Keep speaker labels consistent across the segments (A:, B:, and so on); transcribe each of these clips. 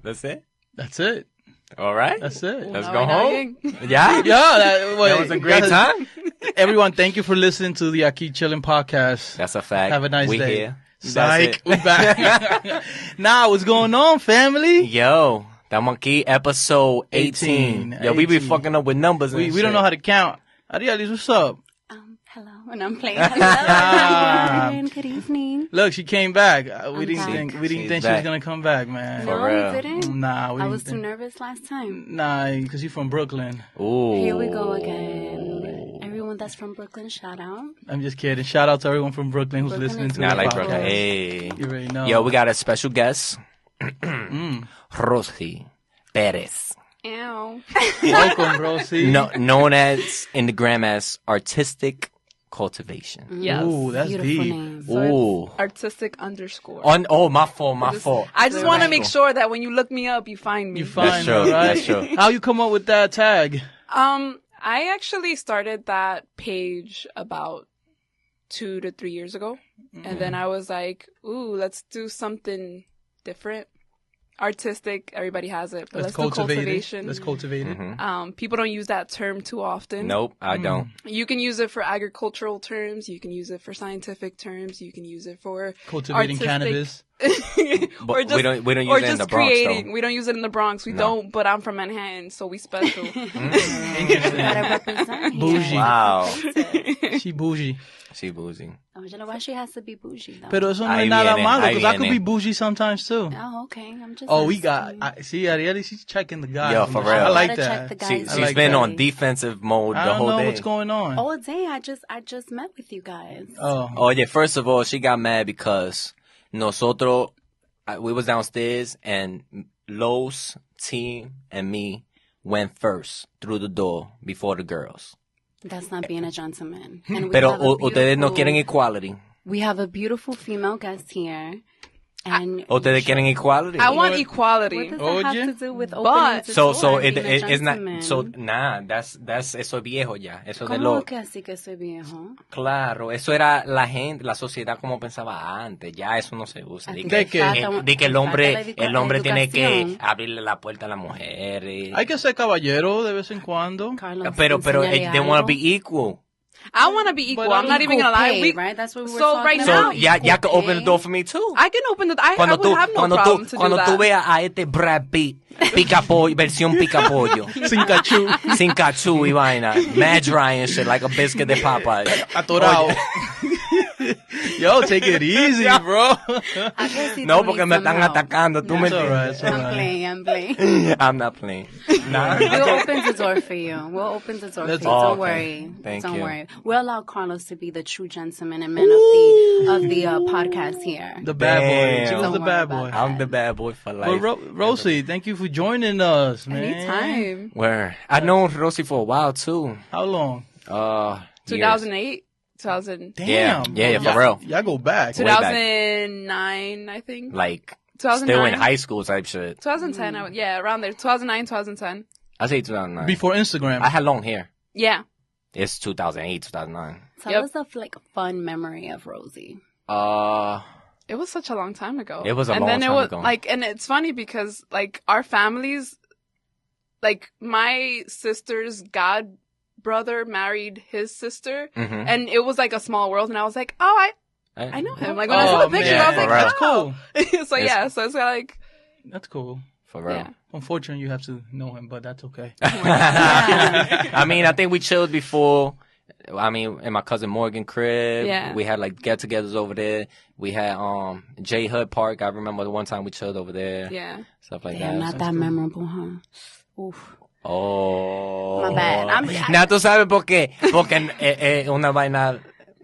A: That's it?
B: That's it.
A: All right.
B: That's it.
A: Let's go home.
B: Yeah? That
A: was a great time.
B: Everyone, thank you for listening to the Aqui Chillin podcast.
A: That's a fact.
B: Have a nice
A: we
B: day.
A: Here.
B: Psych. We back. Nah, what's going on, family?
A: Yo, estamos aquí, episode 18. Yo, we be fucking up with numbers and
B: we don't know how to count. Arialis, what's up?
C: Hello, and I'm playing. Hello, good evening.
B: Look, she came back. We didn't think she was gonna come back, man.
C: No,
A: real.
C: we didn't.
B: Nah,
C: I was too nervous last time.
B: Nah, because you're from Brooklyn.
A: Ooh.
C: Here we go again. Everyone that's from Brooklyn, shout out.
B: I'm just kidding. Shout out to everyone from Brooklyn who's listening to
A: I
B: the
A: like
B: podcast.
A: Brooklyn. Hey.
B: You already know.
A: Yo, we got a special guest. Rosie Perez.
C: Ow.
B: Welcome, Rosie.
A: Known as in the gram as Artistic Cultivation.
D: Yes.
B: Ooh, that's
C: Beautiful
B: deep.
C: name.
A: Ooh.
D: Artistic _.
A: My fault.
D: I just want to make sure that when you look me up, you find me.
B: You find
A: That's true.
B: me, right?
A: That's true.
B: How you come up with that tag?
D: I actually started that page about 2 to 3 years ago. And then I was like, ooh, let's do something different. Artistic, everybody has it, but let's do cultivation.
B: Let's cultivate it.
D: People don't use that term too often.
A: Nope, I don't.
D: You can use it for agricultural terms. You can use it for scientific terms. You can use it for
B: Cultivating
D: artistic.
B: cannabis.
A: But we don't use
D: or
A: it in
D: just
A: the Bronx,
D: creating.
A: though.
D: We don't use it in the Bronx. We don't, but I'm from Manhattan, so we special.
C: Gotta represent here.
B: Bougie.
A: Wow.
B: She bougie.
A: She bougie.
C: Oh, you know why she has to be bougie, though?
B: Pero eso no
A: Ahí
B: es nada
A: viene,
B: malo,
A: ahí
B: because I could
A: viene.
B: be bougie sometimes, too.
C: Oh, okay. I'm just
B: Oh, we got...
C: asking.
B: See, Arieli, she's checking the guy.
A: Yo, for real.
B: I like
C: Gotta check
B: that.
C: the
A: She's
C: guys.
B: like
A: been
B: that.
A: on defensive mode
B: I
A: the
B: don't
A: whole
B: know
A: day.
B: what's going on.
C: All day, I just met with you guys.
B: Oh.
A: Yeah, first of all, she got mad because nosotros, we was downstairs and Lowe's team and me went first through the door before the girls.
C: That's not being a gentleman. And we
A: Pero
C: have a
A: ustedes no
C: beautiful-
A: quieren equality.
C: We have a beautiful female guest here. And
A: Ustedes quieren equality.
D: I want
C: what
D: equality.
C: does
B: Oye.
C: that have to do with opening the
A: So
C: door,
A: it,
C: being a
A: it's not,
C: gentleman?
A: so nah, that's, eso es viejo ya. Eso de
C: ¿Cómo
A: lo,
C: que así que soy viejo?
A: claro, eso era la gente, la sociedad como pensaba antes, ya eso no se usa.
C: Así
B: ¿De qué?
A: De que el hombre
C: la
A: tiene que
C: educación.
A: abrirle la puerta a la mujer.
B: Hay que ser caballero de vez en cuando.
C: Carlos,
A: Pero
C: enséñale
A: they want to
C: algo.
A: be equal.
D: I want to be equal.
B: But
D: I'm not even gonna lie.
C: Pay, right? That's what we were
D: so
C: talking
D: right
C: about.
D: now,
A: So, ya can open the door for me too.
D: I can open the. I
A: Cuando
D: would have no problem to do
A: cuando
D: that.
A: tú veas a este Brad Pitt, picapollo, versión picapollo,
B: Sin cachú.
A: sin cachú y vaina, mad dry and shit, like a biscuit de Popeye.
B: Atorado. Yo, take it easy, bro.
C: I guess he
A: No,
C: told
A: porque
C: me
A: me están
C: somehow.
A: atacando, tú me
B: It's all right, it's all
C: I'm
B: right.
C: playing, I'm playing.
A: I'm not playing. Nah.
C: We'll open the door for you. We'll open the door for you.
B: That's-
C: Don't
A: okay.
C: worry.
A: Thank
C: Don't
A: you.
C: worry. We'll allow Carlos to be the true gentleman and man of the podcast here.
B: The bad boy.
A: Damn.
B: She was the
C: Don't
B: bad
C: worry
B: boy.
C: about
A: I'm the bad boy for
B: Well,
A: life.
B: Rosie, thank you for joining us, man.
D: Anytime.
A: Where I known Rosie for a while too.
B: How long?
A: Years.
D: 2008, 2000,
B: Damn.
A: Yeah, for real.
B: Y'all go back.
A: Way back.
D: 2009, I think.
A: Like
D: 2009.
A: still in high school type shit.
D: 2010. Yeah, around there. 2009, 2010.
A: I say 2009.
B: Before Instagram.
A: I had long hair.
D: Yeah.
A: It's 2008, 2009.
C: Tell us a fun memory of Rosie.
D: It was such a long time ago.
A: It was a
D: and
A: long
D: then
A: time
D: it was,
A: ago.
D: Like, and it's funny because like our families, like my sister's god brother married his sister,
A: Mhm.
D: and it was like a small world. And I was like, oh, I know him. Like when I saw
B: Oh,
D: the picture,
B: man.
D: I was like,
A: That's
D: oh,
B: cool.
D: so yeah, so it's like,
B: That's cool.
A: For real.
D: yeah.
B: Unfortunately, you have to know him, but that's okay.
A: I mean, I think we chilled before. I mean, in my cousin Morgan crib.
D: Yeah.
A: We had like get-togethers over there. We had J Hood Park. I remember the one time we chilled over there.
D: Yeah.
A: Stuff like
C: Damn,
A: that.
C: not that memorable, huh? Oof.
A: Oh.
C: My bad.
A: Now tú sabes por qué. Porque es una vaina,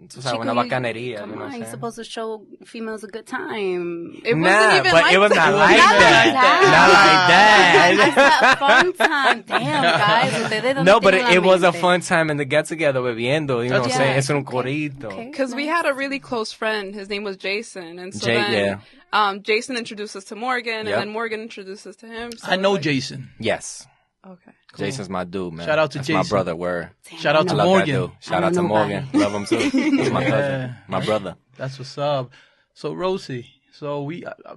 A: tú sabes,
C: Chico,
A: una
C: you-
A: bacanería.
C: Come
A: you know what
C: on,
A: I'm
C: you're
A: saying?
C: supposed to show females a good time.
D: It wasn't
A: Nah,
D: even
A: but
D: like
A: it was not
D: that.
A: like that. Not like that.
C: I said fun time. Damn, guys. Ustedes no
A: No, but
C: tienen la
A: it was a
C: mente.
A: fun time in the get-together bebiendo, you know what I'm
C: Yeah.
A: saying? Es un
C: Okay.
A: corito.
C: Okay.
D: Because we had a really close friend. His name was Jason. And so
A: Jay-
D: then Jason introduced us to Morgan,
A: Yep.
D: and then Morgan introduced us to him. So
B: I know
D: like,
B: Jason.
A: Yes.
D: Okay.
A: Jason's my dude, man.
B: Shout out to
A: That's
B: Jason.
A: my brother, word.
C: Damn,
B: Shout out
C: I
B: to
A: I
C: know.
A: love
B: Morgan.
A: that dude. Shout
C: I
A: out to
C: don't know
A: Morgan. Love him too. He's my cousin.
B: Yeah.
A: My brother.
B: That's what's up. So, Rosie, So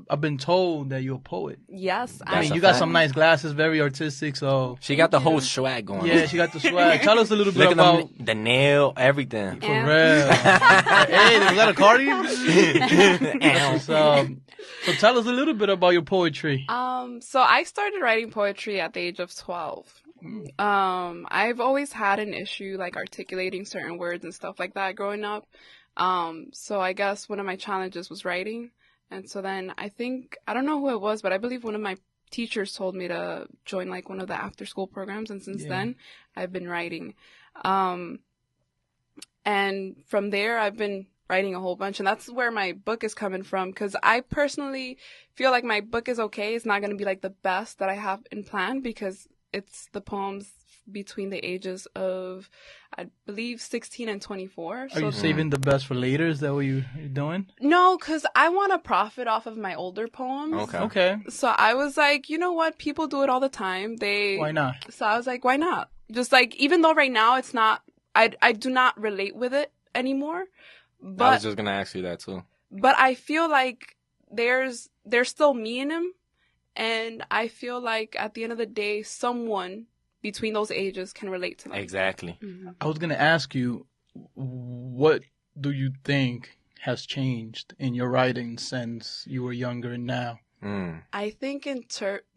B: I've been told that you're a poet.
D: Yes,
B: I
A: That's
B: mean,
A: a
B: you got
A: fact.
B: some nice glasses, very artistic. So
A: She got the whole swag going.
B: yeah,
A: on.
B: she got the swag. Tell us a little bit
A: Look at
B: about.
A: the nail, everything.
B: For
D: Yeah.
B: real. Hey, was that a Cardi? So tell us a little bit about your poetry.
D: So I started writing poetry at the age of 12. I've always had an issue like articulating certain words and stuff like that growing up. So I guess one of my challenges was writing. And so then I don't know who it was, but I believe one of my teachers told me to join like one of the after school programs. And since then I've been writing. And from there I've been writing a whole bunch, and that's where my book is coming from, because I personally feel like my book is okay. It's not going to be like the best that I have in plan, because it's the poems between the ages of, I believe, 16 and 24.
B: Are you saving the best for later? Is that what you're doing?
D: No, because I want to profit off of my older poems.
B: Okay.
D: So I was like, you know what? People do it all the time.
B: Why not?
D: So I was like, why not? Just like, even though right now it's not, I do not relate with it anymore. But
A: I was just gonna ask you that too.
D: But I feel like there's still me in him, and I feel like at the end of the day, someone between those ages can relate to them.
A: Exactly.
D: Mm-hmm.
B: I was gonna ask you, what do you think has changed in your writing since you were younger and now?
D: I think in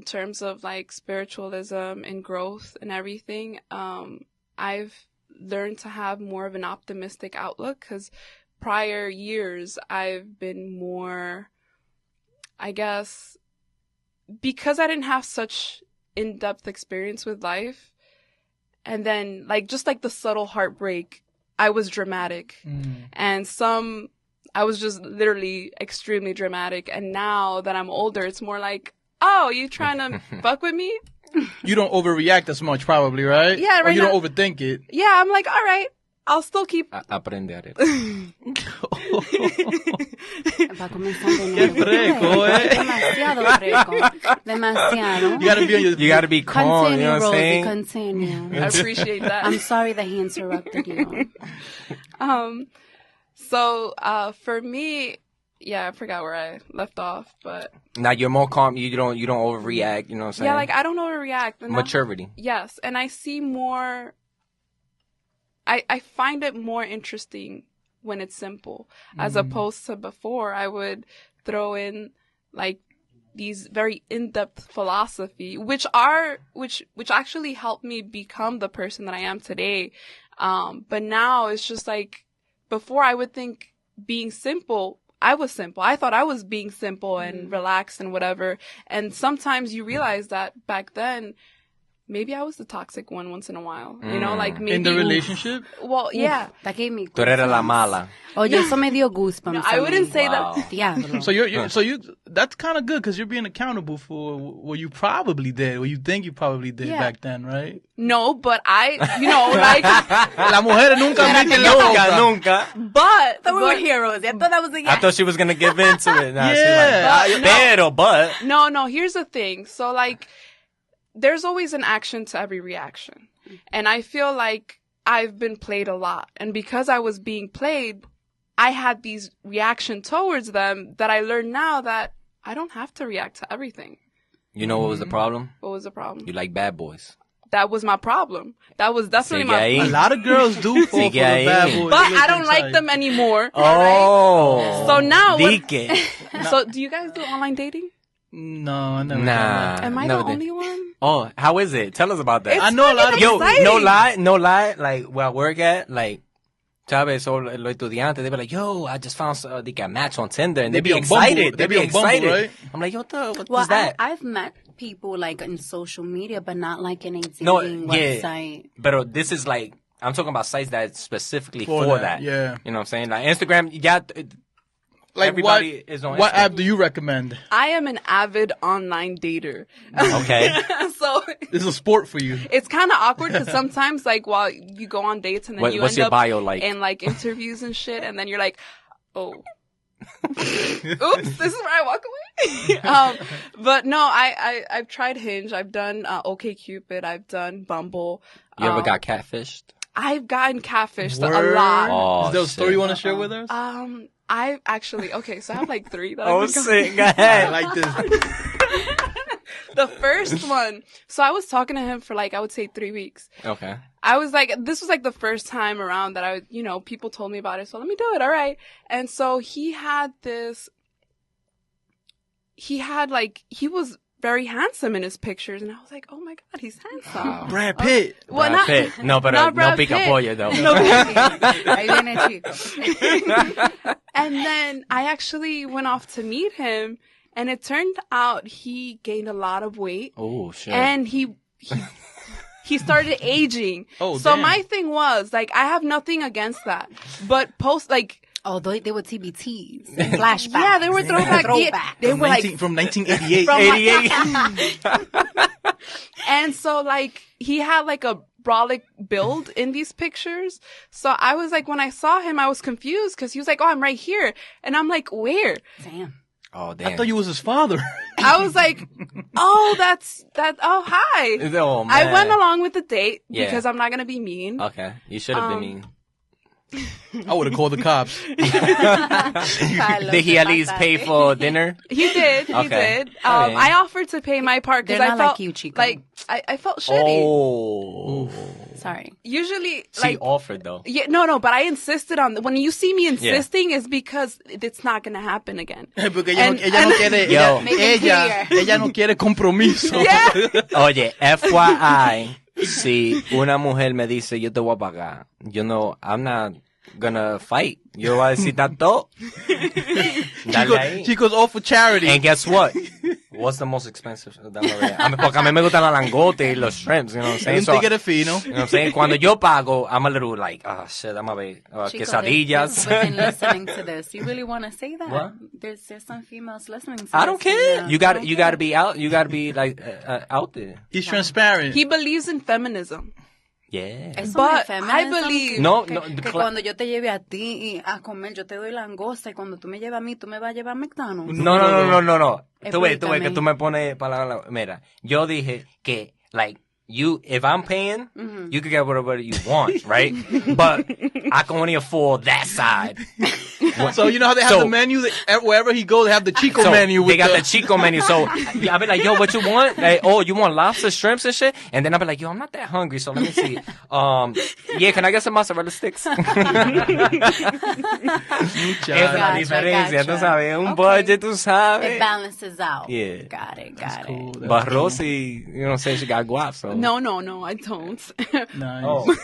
D: terms of like spiritualism and growth and everything, I've learned to have more of an optimistic outlook, because prior years I've been more, I guess, because I didn't have such in-depth experience with life, and then like just like the subtle heartbreak, I was dramatic, and I was just literally extremely dramatic. And now that I'm older, it's more like, oh, you trying to fuck with me?
B: You don't overreact as much, probably, right?
D: Yeah,
B: Or
D: right
B: you
D: now-
B: don't overthink it.
D: Yeah, I'm like, all right, I'll still keep.
A: Aprender.
C: Va comenzando
B: Qué fresco, eh.
C: Demasiado fresco. Demasiado.
B: You gotta be on your.
A: You gotta be calm.
C: Continue,
A: You know what I'm
C: Rosie,
A: saying?
C: continue.
D: I appreciate that.
C: I'm sorry that he interrupted you.
D: So for me, yeah, I forgot where I left off, but
A: Now you're more calm. You don't overreact. You know what I'm saying?
D: yeah, like I don't overreact. And
A: maturity.
D: yes, and I see more. I find it more interesting when it's simple, as opposed to before. I would throw in like these very in-depth philosophy, which actually helped me become the person that I am today. But now it's just like, before I would think being simple, I was simple. I thought I was being simple and relaxed and whatever. And sometimes you realize that back then, maybe I was the toxic one once in a while. You know, like maybe
B: In the relationship?
D: Well, yeah.
C: That gave me
A: Tú eres la
C: goosebumps.
A: mala.
C: Oye, eso me dio goosebumps.
D: No, I wouldn't say
A: Wow.
D: that.
C: Diablo.
B: So you that's kind of good, because you're being accountable for what you probably did, what you think you probably did
D: Yeah.
B: back then, right?
D: No, but like,
B: Las mujeres nunca admiten la boca.
A: Nunca.
D: but
C: we were heroes. I thought that was a
A: I
C: yes.
A: thought she was gonna give in to it. Nah,
B: Yeah.
A: she's like, but.
D: no, here's the thing. So like, there's always an action to every reaction. And I feel like I've been played a lot. And because I was being played, I had these reaction towards them that I learned now that I don't have to react to everything.
A: You know what was the problem?
D: What was the problem?
A: You like bad boys.
D: That was my problem. That was definitely
A: Sigue
D: my
A: ahí.
B: A lot of girls do fall for the bad boys.
D: But
B: They look
D: I don't like
B: inside.
D: them anymore.
A: Oh.
D: So now what-
A: Dique.
D: So do you guys do online dating?
B: No, I never done
A: Nah.
B: that.
D: Am I
A: never
D: the
A: did.
D: only one?
A: Oh, how is it? Tell us about that.
B: I know a lot of
A: Yo,
D: exciting.
A: no lie. Like, where I work at, like, ¿sabes? So, los estudiantes, they be like, yo, I just found a match on Tinder. And they be
B: on
A: excited.
B: Bumble.
A: They be
B: on Bumble,
A: excited.
B: right?
A: I'm like, what
C: Well,
A: is that?
C: I've met people like in social media, but not like in a dating
A: No, yeah.
C: website.
A: But this is like, I'm talking about sites that specifically
B: For
A: for
B: that,
A: that.
B: yeah.
A: You know what I'm saying? Like, Instagram, yeah,
B: Like
A: everybody is on
B: what
A: Instagram.
B: app do you recommend?
D: I am an avid online dater.
A: Okay.
D: So
B: This is a sport for you.
D: it's kind of awkward because sometimes, like, while you go on dates and then you
A: What's
D: end
A: your
D: up
A: bio like?
D: in like interviews and shit, and then you're like, oh, oops, this is where I walk away. But no, I've tried Hinge. I've done OkCupid. I've done Bumble.
A: You ever got catfished?
D: I've gotten catfished a
B: Word?
D: lot.
A: Oh,
B: Is there a story
A: shit.
B: you want to share with us?
D: I actually, okay, so I have like 3 that
A: Oh,
D: I think of.
A: sick. Go
B: I
A: ahead.
B: like this.
D: The first one. So I was talking to him for like, I would say 3 weeks.
A: Okay.
D: I was like, this was like the first time around that I, people told me about it. So let me do it. All right. And so he was very handsome in his pictures. And I was like, oh my God, he's handsome.
B: Brad Pitt.
D: Well,
A: Brad Pitt. No, pero
D: not Brad
A: no pica
D: Pitt.
A: pollo, though.
C: Ahí viene chico.
D: And then I actually went off to meet him, and it turned out he gained a lot of weight,
A: Oh, shit.
D: and he started aging.
B: Oh,
D: so
B: damn.
D: my thing was like, I have nothing against that, but
C: Oh, they were TBTs. And flashbacks.
D: yeah, they were throwback. They
B: From
D: were like,
B: from 1988.
D: from
A: 88.
D: and so like he had like a brolic build in these pictures. So I was like, when I saw him, I was confused because he was like, oh, I'm right here, and I'm like, where?
C: Damn.
A: Oh, damn.
B: I thought you was his father.
D: I was like, oh, that's that. Oh, hi.
A: Oh, man.
D: I went along with the date
A: Yeah.
D: because I'm not gonna be mean.
A: Okay. You should have been mean.
B: I would have called the cops.
A: Did he at least pay for dinner?
D: He did. He
A: Okay.
D: did.
A: Okay.
D: I offered to pay my part because
C: They're
D: I
C: not
D: felt
C: like you, Chico.
D: like I felt shitty.
A: Oh.
C: Sorry.
D: Usually,
A: She
D: like,
A: offered, though.
D: yeah, no, but I insisted on when you see me insisting is because it's not gonna happen again.
B: Porque
D: And-
B: ella no quiere,
A: Yo.
C: Make it
B: ella no quiere compromiso.
D: Yeah.
A: Oye, FYI, si una mujer me dice, yo te voy a pagar, I'm not gonna fight. Yo voy a decir tanto. Dale ahí.
B: Chicos, all for charity.
A: And guess what? What's the most expensive? Dame ver. Porque a mí me gustan los langotes y los shrimps, you know what I'm saying?
B: Un
A: So,
B: tigre fino.
A: you know what I'm saying? Cuando yo pago, I'm a little like, oh shit, dame a ver.
C: Chico,
A: Quesadillas.
C: there's women listening to this. You really want to say that?
A: What?
C: There's some females listening to this.
A: I don't care.
C: and,
A: You gotta be out. You gotta be like out there.
B: He's transparent.
D: He believes in feminism.
A: Yeah.
C: Eso no es
D: But I
C: feminism,
D: believe-
A: No,
C: que,
A: no,
C: que cuando yo te lleve a ti a comer, yo te doy langosta, y cuando tú me llevas a mí, tú me vas a llevar a McDonald's.
A: No. Tú ves que
C: Explícame.
A: tú me pones palabras. Mira, yo dije que, like, if I'm paying, you can get whatever you want, right? But I can only afford that side.
B: So you know how they have
A: So-
B: the menu? Wherever he goes, they have the Chico
A: So
B: menu.
A: they
B: With
A: got the Chico menu. So I be like, yo, what you want? Like, oh, you want lobster, shrimps, and shit? And then I be like, yo, I'm not that hungry, so let me see. Yeah, can I get some mozzarella sticks? Esa es la
C: Gotcha,
A: diferencia, tú
C: gotcha.
A: sabes. Un
C: Okay.
A: budget, tú
C: It
A: sabes.
C: balances out.
A: Yeah.
C: Got it.
B: Cool.
A: But Rosie, you know what I'm saying? She got guap, so.
D: No, I don't.
B: Nice.
A: Oh.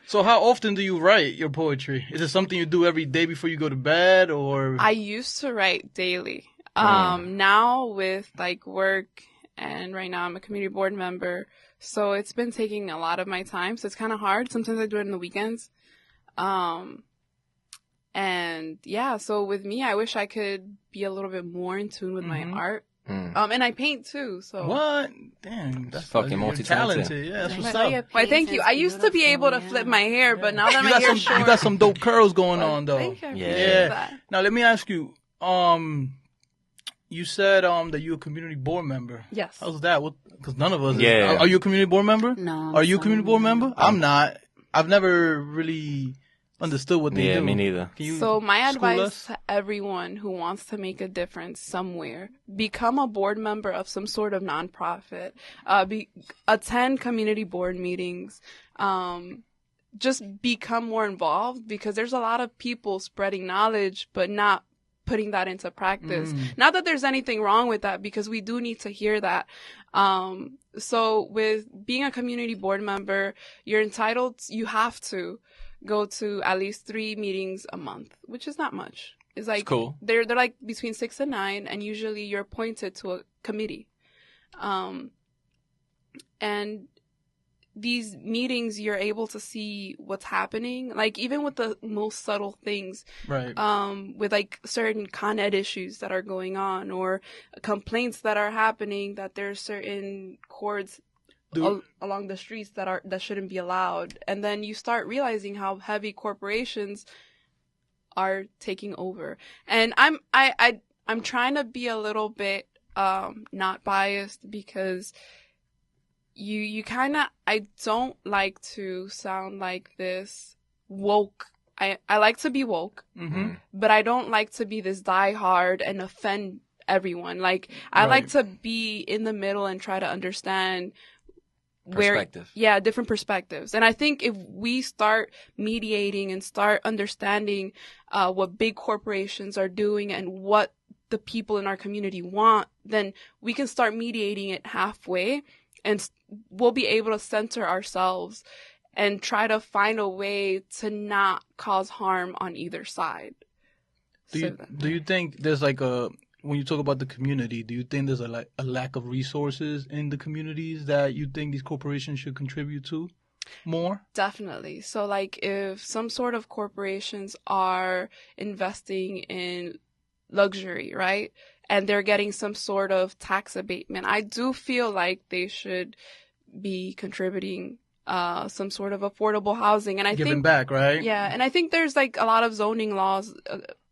B: So how often do you write your poetry? Is it something you do every day before you go to bed, or?
D: I used to write daily. Now with like work, and right now I'm a community board member, so it's been taking a lot of my time. So it's kind of hard. Sometimes I do it in the weekends. And yeah, so with me, I wish I could be a little bit more in tune with my art. And I paint too. So
B: What? Damn, that's
A: Fucking
B: you're
A: multi-talented.
B: talented. Yeah, that's what's
C: Well,
B: up.
C: your
D: Why, thank
C: piece
D: you.
C: is
D: I used to be able to
C: beautiful,
D: flip
C: yeah.
D: my hair, but now that
B: You
D: my
B: got
D: hair's short,
B: you got some dope curls going on though.
D: Thank you. I
A: Yeah.
D: appreciate that.
B: Now let me ask you. You said that you're a community board member.
D: Yes.
B: How's that? Because none of us.
A: Yeah.
B: Are you a community board member?
C: No.
B: Are you a community board
C: sorry.
B: member? I'm not. I've never really understood what they
A: Yeah,
B: do.
A: me neither.
B: Can you
D: So my
B: school
D: advice
B: us?
D: to everyone who wants to make a difference somewhere, become a board member of some sort of nonprofit, attend community board meetings, just become more involved, because there's a lot of people spreading knowledge, but not putting that into practice. Not that there's anything wrong with that, because we do need to hear that. So with being a community board member, you have to go to at least 3 meetings a month, which is not much. It's like,
A: cool.
D: They're like between 6 and 9, and usually you're appointed to a committee. And these meetings, you're able to see what's happening, like even with the most subtle things,
B: Right.
D: with like certain Con Ed issues that are going on, or complaints that are happening, that there's certain cords along the streets that shouldn't be allowed. And then you start realizing how heavy corporations are taking over. And I'm trying to be a little bit not biased, because you kind of, I don't like to sound like this woke I like to be woke, but I don't like to be this diehard and offend everyone. Like, I like to be in the middle and try to understand different perspectives. And I think if we start mediating and start understanding what big corporations are doing and what the people in our community want, then we can start mediating it halfway, and we'll be able to center ourselves and try to find a way to not cause harm on either side.
B: Do you think there's like when you talk about the community, do you think there's a lack of resources in the communities that you think these corporations should contribute to more?
D: Definitely. So like if some sort of corporations are investing in luxury, right? And they're getting some sort of tax abatement, I do feel like they should be contributing some sort of affordable housing. And I think
B: giving back, right?
D: Yeah. And I think there's like a lot of zoning laws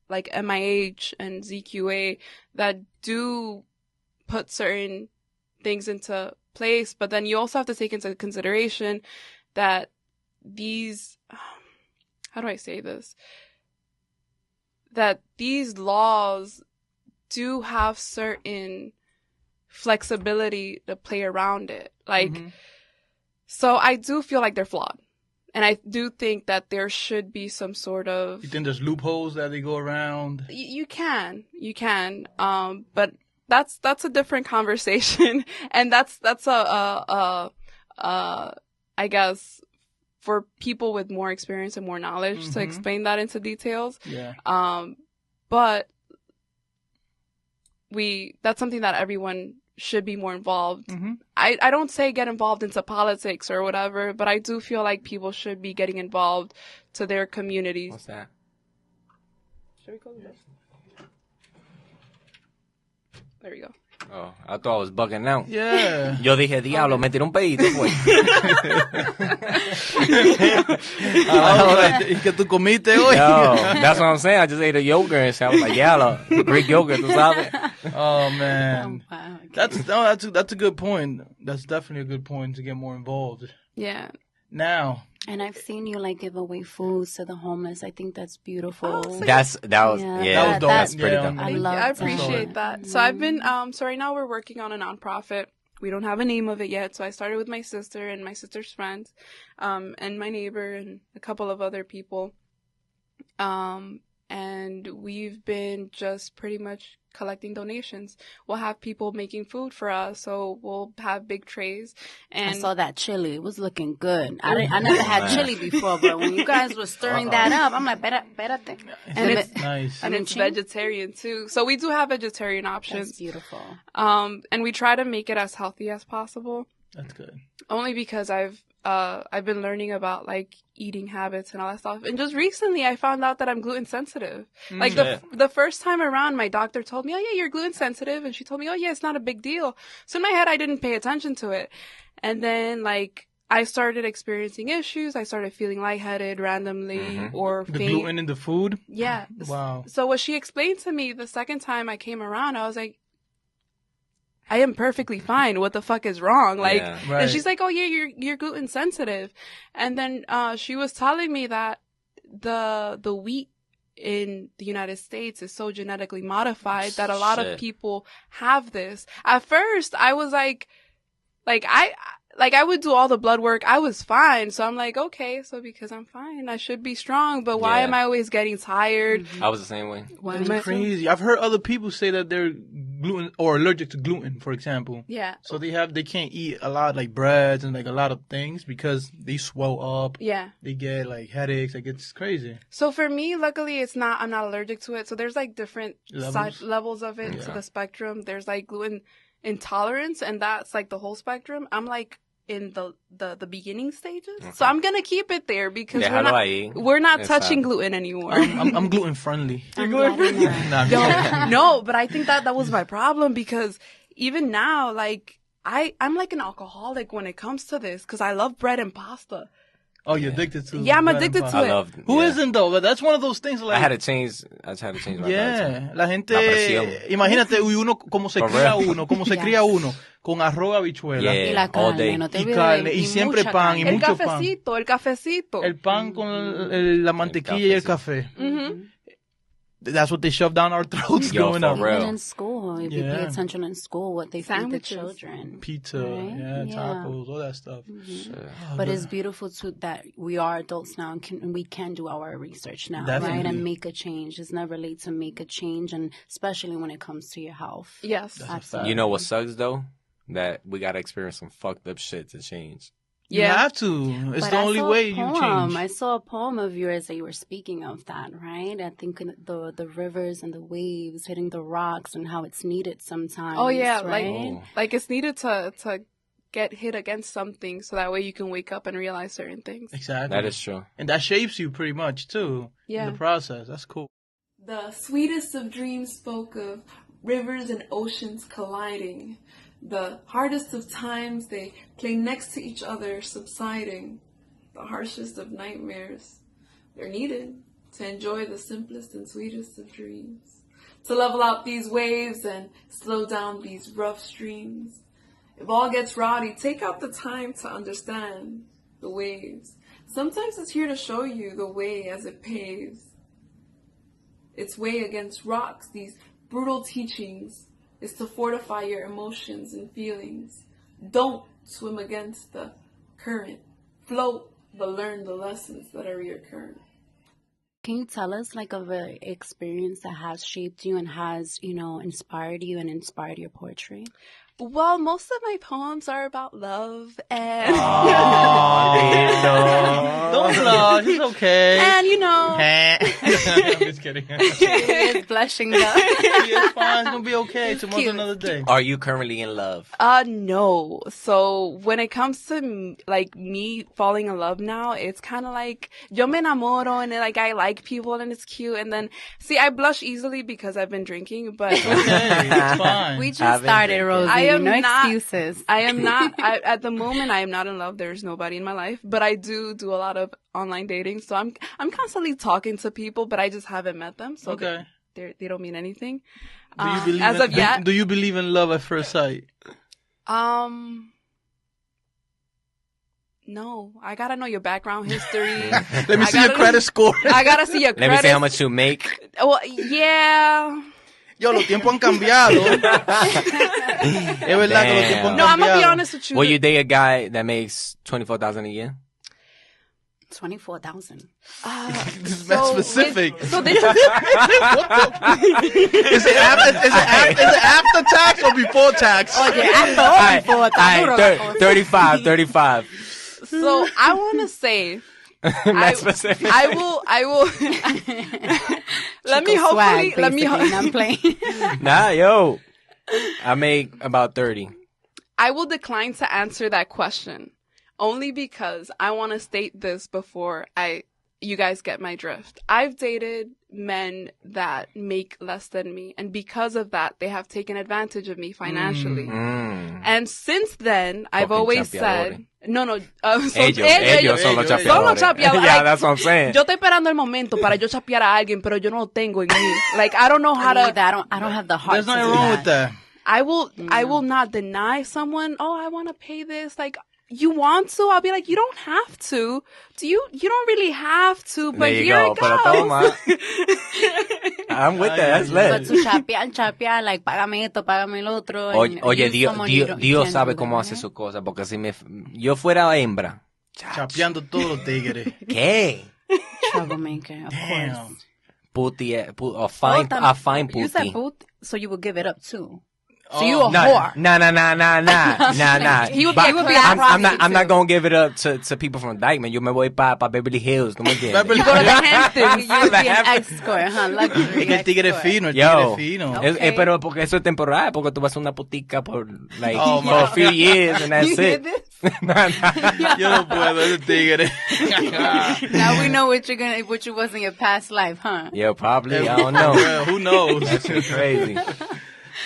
D: like MIH and ZQA that do put certain things into place, but then you also have to take into consideration that these, how do I say this? That these laws do have certain flexibility to play around it. Like, so I do feel like they're flawed. And I do think that there should be some sort of...
B: You think there's loopholes that they go around?
D: You can. But that's a different conversation. And that's I guess, for people with more experience and more knowledge to explain that into details.
B: Yeah.
D: But that's something that everyone should be more involved. I don't say get involved into politics or whatever, but I do feel like people should be getting involved to their communities.
A: What's that?
D: Should we close this? There we go.
A: Oh, I thought I was bugging out.
B: Yeah.
A: Yo dije, diablo, me tiró un pedito, pues.
B: ¿Qué tú comiste hoy?
A: Yo, that's what I'm saying. I just ate a yogurt and I was like, yeah, Greek yogurt, tú sabes?
B: Oh, man.
C: Oh, wow. Okay.
B: That's a good point. That's definitely a good point to get more involved.
D: Yeah.
B: Now.
C: And I've seen you like give away foods to the homeless. I think that's beautiful.
D: Oh, so
A: That was
B: That was dope.
A: That's pretty
B: Yeah.
A: dope.
D: I appreciate that. So I've been, so right now we're working on a nonprofit. We don't have a name of it yet. So I started with my sister and my sister's friends, and my neighbor and a couple of other people. And we've been just pretty much collecting donations. We'll have people making food for us, so we'll have big trays. And
C: I saw that chili. It was looking good. I never had chili before, but when you guys were stirring that up, I'm like, espérate.
D: And it's
B: nice.
D: And it's vegetarian too. So we do have vegetarian options.
C: That's beautiful.
D: And we try to make it as healthy as possible.
B: That's good.
D: Only because I've been learning about like eating habits and all that stuff. And just recently I found out that I'm gluten sensitive. Like the first time around, my doctor told me, oh yeah, you're gluten sensitive. And she told me, oh yeah, it's not a big deal. So in my head, I didn't pay attention to it. And then like I started experiencing issues. I started feeling lightheaded randomly or
B: The
D: faint.
B: gluten in the food?
D: Yeah.
B: Wow.
D: So what she explained to me the second time I came around, I was like, I am perfectly fine. What the fuck is wrong? Like,
B: Right.
D: and she's like, oh yeah, you're gluten sensitive. And then, she was telling me that the wheat in the United States is so genetically modified that a lot of people have this. At first, I was like I would do all the blood work. I was fine. So I'm like, okay, so because I'm fine, I should be strong. But why am I always getting tired?
A: I was the same way.
B: That's crazy. I've heard other people say that they're gluten or allergic to gluten, for example.
D: Yeah.
B: So they can't eat a lot like breads and like a lot of things because they swell up.
D: Yeah.
B: They get like headaches. Like it's crazy.
D: So for me, luckily, I'm not allergic to it. So there's like different levels of it to the spectrum. There's like gluten intolerance, and that's like the whole spectrum. I'm like in the beginning stages. So I'm going to keep it there because we're not touching gluten anymore.
B: I'm gluten friendly.
C: You're gluten friendly?
D: No, but I think that was my problem because even now, like I'm like an alcoholic when it comes to this because I love bread and pasta.
B: Oh, you're addicted to
D: Yeah, I'm
B: bread and
D: addicted
B: pie.
D: to
A: I
D: it.
A: love.
B: Who
A: yeah.
B: isn't though? But that's one of those things like
A: I had to change my diet.
B: yeah, la gente,
A: La presión.
B: imagínate uno como se
A: For
B: cría
A: real.
B: uno, como se
C: Yes.
B: cría uno con arroz, habichuela,
C: Y la
A: Yeah, all day.
C: carne, no te
B: Y
C: olvides
B: carne,
C: de-
B: y siempre
C: mucha
B: pan, y
C: carne.
D: El
B: mucho
D: cafecito, el cafecito.
B: el pan con la mantequilla y el café.
D: Mm-hmm.
B: That's what they shove down our throats
A: Yo,
B: growing
A: for
B: up.
A: real.
C: Even in school, if you pay
B: Yeah.
C: attention in school, what they feed the
D: Sandwiches.
C: children.
B: Pizza,
C: Right?
B: yeah,
C: Yeah.
B: tacos, all that stuff.
A: Shit.
C: But it's beautiful too that we are adults now and we can do our research now, right?
B: Definitely.
C: And make a change. It's never late to make a change, and especially when it comes to your health.
D: Yes.
C: Absolutely.
A: You know what sucks though? That we gotta experience some fucked up shit to change.
B: You
D: Yeah.
B: have to. It's
C: But
B: the
C: I
B: only
C: saw a
B: way you
C: poem.
B: change.
C: I saw a poem of yours that you were speaking of that, right? I think the rivers and the waves hitting the rocks and how it's needed sometimes.
D: Oh yeah,
C: right?
D: like it's needed to get hit against something so that way you can wake up and realize certain things.
B: Exactly.
A: That is true.
B: And that shapes you pretty much too.
D: Yeah.
B: In the process. That's cool.
E: The sweetest of dreams spoke of rivers and oceans colliding. The hardest of times they play next to each other, subsiding. The harshest of nightmares, they're needed to enjoy the simplest and sweetest of dreams. To level out these waves and slow down these rough streams. If all gets rowdy, take out the time to understand the waves. Sometimes it's here to show you the way as it paves its way against rocks. These brutal teachings is to fortify your emotions and feelings. Don't swim against the current. Float, but learn the lessons that are recurrent.
C: Can you tell us like of an experience that has shaped you and has, inspired you and inspired your poetry?
D: Well, most of my poems are about love and
B: Don't blush. It's okay.
D: and
B: I'm just kidding.
C: She is blushing though.
B: It's fine. It's gonna be okay. Tomorrow's another day.
A: Are you currently in love?
D: no. So when it comes to like me falling in love now, it's kind of like yo me enamoro and like I like people and it's cute and then see I blush easily because I've been drinking, but
B: Okay, it's fine.
C: We just
A: I've been
C: started,
A: drinking.
C: Rosie.
D: I am
C: no
D: not-
C: excuses.
D: I am not at the moment. I am not in love. There's nobody in my life, but I do a lot of online dating. So I'm constantly talking to people, but I just haven't met them. So
B: Okay.
D: they don't mean anything.
B: Do you believe
D: as
B: in,
D: of yet,
B: do you believe in love at first sight?
D: no. I gotta know your background history.
B: Let me
D: I
B: see your
D: gotta-
B: credit score.
D: I gotta see your
A: Let
D: credit.
A: me see how much you make.
D: Well, yeah.
B: Yo, los tiempos han cambiado. Es verdad que los tiempos han
D: No, I'm gonna be
B: cambiado.
D: honest with you.
A: Will you date a guy that makes $24,000 a year?
C: 24,000.
B: This is mad specific.
D: So this is
B: Is it after tax or before tax?
A: Alright, 35.
D: so I want to say.
A: Not specific.
D: I will. let me hopefully. Let me.
C: I'm playing.
A: Nah, yo. I make about 30.
D: I will decline to answer that question, only because I want to state this before you guys get my drift. I've dated men that make less than me, and because of that, they have taken advantage of me financially. And since then, I've
A: Fucking
D: always
A: chapeadores.
D: said, no.
A: Ellos son los
B: Ellos.
A: chapeadores.
D: chapeadores.
A: Yeah, that's what I'm saying.
D: Yo estoy esperando el momento para yo chapear a alguien, pero yo no lo tengo en mí. Like, I don't know how to.
C: I don't have the heart
B: There's
C: to
B: nothing
C: do
B: wrong
C: that.
B: with that.
D: I will not deny someone, oh, I want to pay this. Like, you want to? I'll be like, you don't have to. You don't really have to, but
A: There you
D: here
A: go.
D: it
A: Pero
D: goes.
A: toma. I'm with that. That's
C: But
A: lit.
C: to chapear, like, págame esto, págame lo otro. and
A: Oye,
C: use
A: Dios,
C: someone you don't- you
A: Dios
C: can't
A: sabe
C: do
A: cómo
C: that,
A: hace
C: right?
A: su cosa, porque si yo fuera hembra.
B: Chapeando todos los tigres.
A: ¿Qué?
C: Troublemaker, of
B: Damn.
C: course.
A: Puti, a
C: Oh,
A: fine
C: You said
A: puti.
C: boot, so you would give it up too. So
B: Oh.
C: you a
A: Nah.
C: whore.
D: He would be a
A: I'm
C: prostitute,
A: not
C: too.
A: gonna give it up to people from Dykeman. Yo me voy pa Beverly Hills. ¿Tú me entiendes?
B: Beverly
D: You go to the Hamptons.
C: You would be an escort, huh? Luxury
B: Es que el tigre es
C: escort.
B: fino, el
A: Yo,
B: tigre es fino.
C: Okay.
A: pero porque eso es temporal, porque tú vas a una putica por like
B: Oh,
A: for a
B: my
A: few years and that's
C: You
A: it.
C: did this?
B: Yo no puedo, ese tigre.
C: Now we know what you was in your past life, huh?
A: Yeah, probably. I don't know.
B: Well, who knows?
A: That's crazy.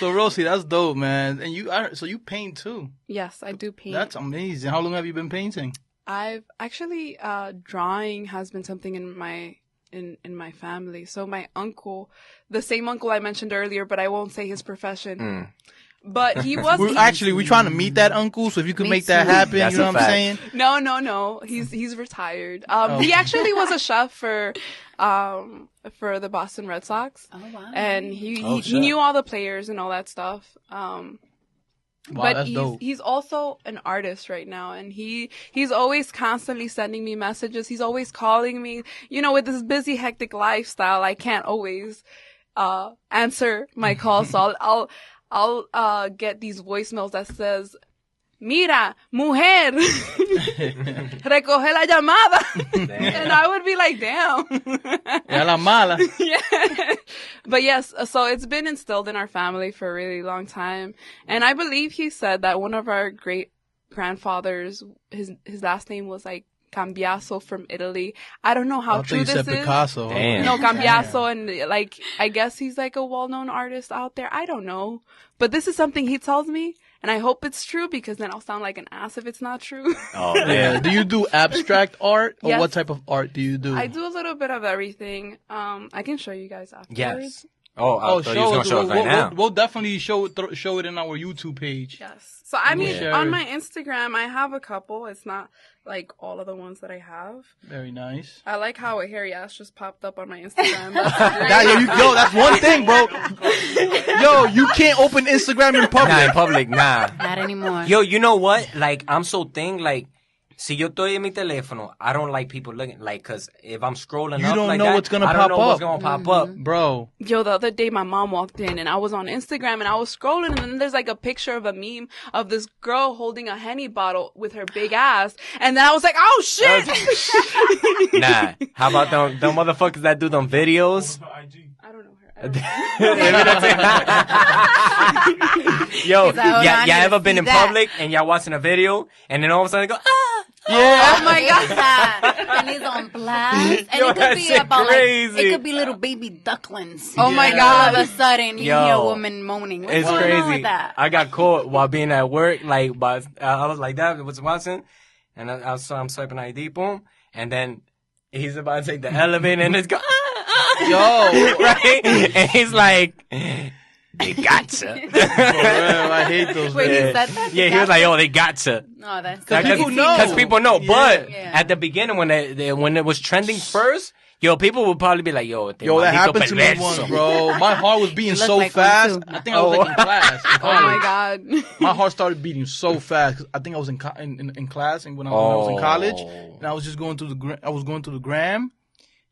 B: So Rosie, that's dope, man. And so you paint too.
D: Yes, I do paint.
B: That's amazing. How long have you been painting?
D: I've actually drawing has been something in my family. So my uncle, the same uncle I mentioned earlier, but I won't say his profession. But he was
B: we're trying to meet that uncle, so if you could make that happen,
A: That's
B: you know
A: a
B: what I'm
A: fact.
B: saying?
D: No. He's retired. He actually was a chef for the Boston Red Sox.
C: Oh, wow.
D: And he knew all the players and all that stuff.
B: Wow,
D: but
B: that's dope.
D: he's also an artist right now, and he's always constantly sending me messages. He's always calling me. You know, with this busy, hectic lifestyle, I can't always answer my calls. So I'll get these voicemails that says, "Mira, mujer, recoge la llamada," and I would be like, "Damn."
B: Ya la mala.
D: Yeah. But yes, so it's been instilled in our family for a really long time. And I believe he said that one of our great grandfathers, his last name was like Cambiaso from Italy. I don't know how true this is.
B: Picasso.
A: Damn.
D: No, Cambiaso, and like, I guess he's like a well-known artist out there. I don't know. But this is something he tells me, and I hope it's true, because then I'll sound like an ass if it's not true.
A: Oh,
B: Yeah. Do you do abstract art, or
D: Yes.
B: what type of art do you do?
D: I do a little bit of everything. I can show you guys afterwards.
A: Yes. Oh, I thought you was gonna show us right now.
B: We'll definitely show it in our YouTube page.
D: Yes. So, I mean,
B: Yeah.
D: on my Instagram, I have a couple. It's not like all of the ones that I have.
B: Very nice.
D: I like how a hairy ass just popped up on my Instagram. That's great.
B: That's one thing, bro. Yo, you can't open Instagram in public.
A: Nah, in public, nah.
C: Not anymore.
A: Yo, you know what? Like, I'm so thing, like, si yo estoy en mi teléfono, I don't like people looking, like, cause if I'm scrolling
B: You
A: up
B: don't
A: like
B: know
A: that,
B: what's gonna
A: I
B: pop
A: don't know what's
B: up.
A: gonna pop up.
B: Bro.
D: Yo, the other day my mom walked in and I was on Instagram and I was scrolling, and then there's like a picture of a meme of this girl holding a Henny bottle with her big ass, and then I was like, oh shit!
A: Nah. How about them motherfuckers that do them videos?
D: I don't know her.
A: Yo,
C: He's like, hold on, I need
A: y'all
C: to
A: ever been
C: see
A: in
C: that.
A: public and y'all watching a video and then all of a sudden go, ah!
B: Yeah.
C: Oh my God. And he's on blast. And
A: Yo,
C: it could
A: that
C: be
A: shit
C: about
A: crazy.
C: like, it could be little baby ducklings.
D: Oh my
C: And
D: God.
C: all of a sudden you
A: Yo.
C: hear a woman moaning. What's
A: It's
C: going on
A: crazy.
C: with that?
A: I got caught while being at work, like, but I was like that, was watching, and I'm swiping ID, boom, and then he's about to take the elevator and it's go,
B: Yo.
A: right? And he's like, they gotcha.
B: For real, I hate those
C: Wait, he
B: videos.
C: said that?
A: Yeah, he was like, oh, they gotcha.
C: No, that's
B: Cause people know.
A: Because people know. But
C: Yeah.
A: at the beginning, when when it was trending first, yo, people would probably be like, yo,
B: Yo, that
A: maldito
B: happened to me
A: perverso.
B: once, bro. My heart was beating
C: looked
B: so
C: like one,
B: fast.
C: too.
B: I think I was like in class. In
D: Oh my
B: college.
D: God.
B: My heart started beating so fast. 'Cause I think I was in class, and when I was in college,
A: Oh.
B: and I was just going through the gram,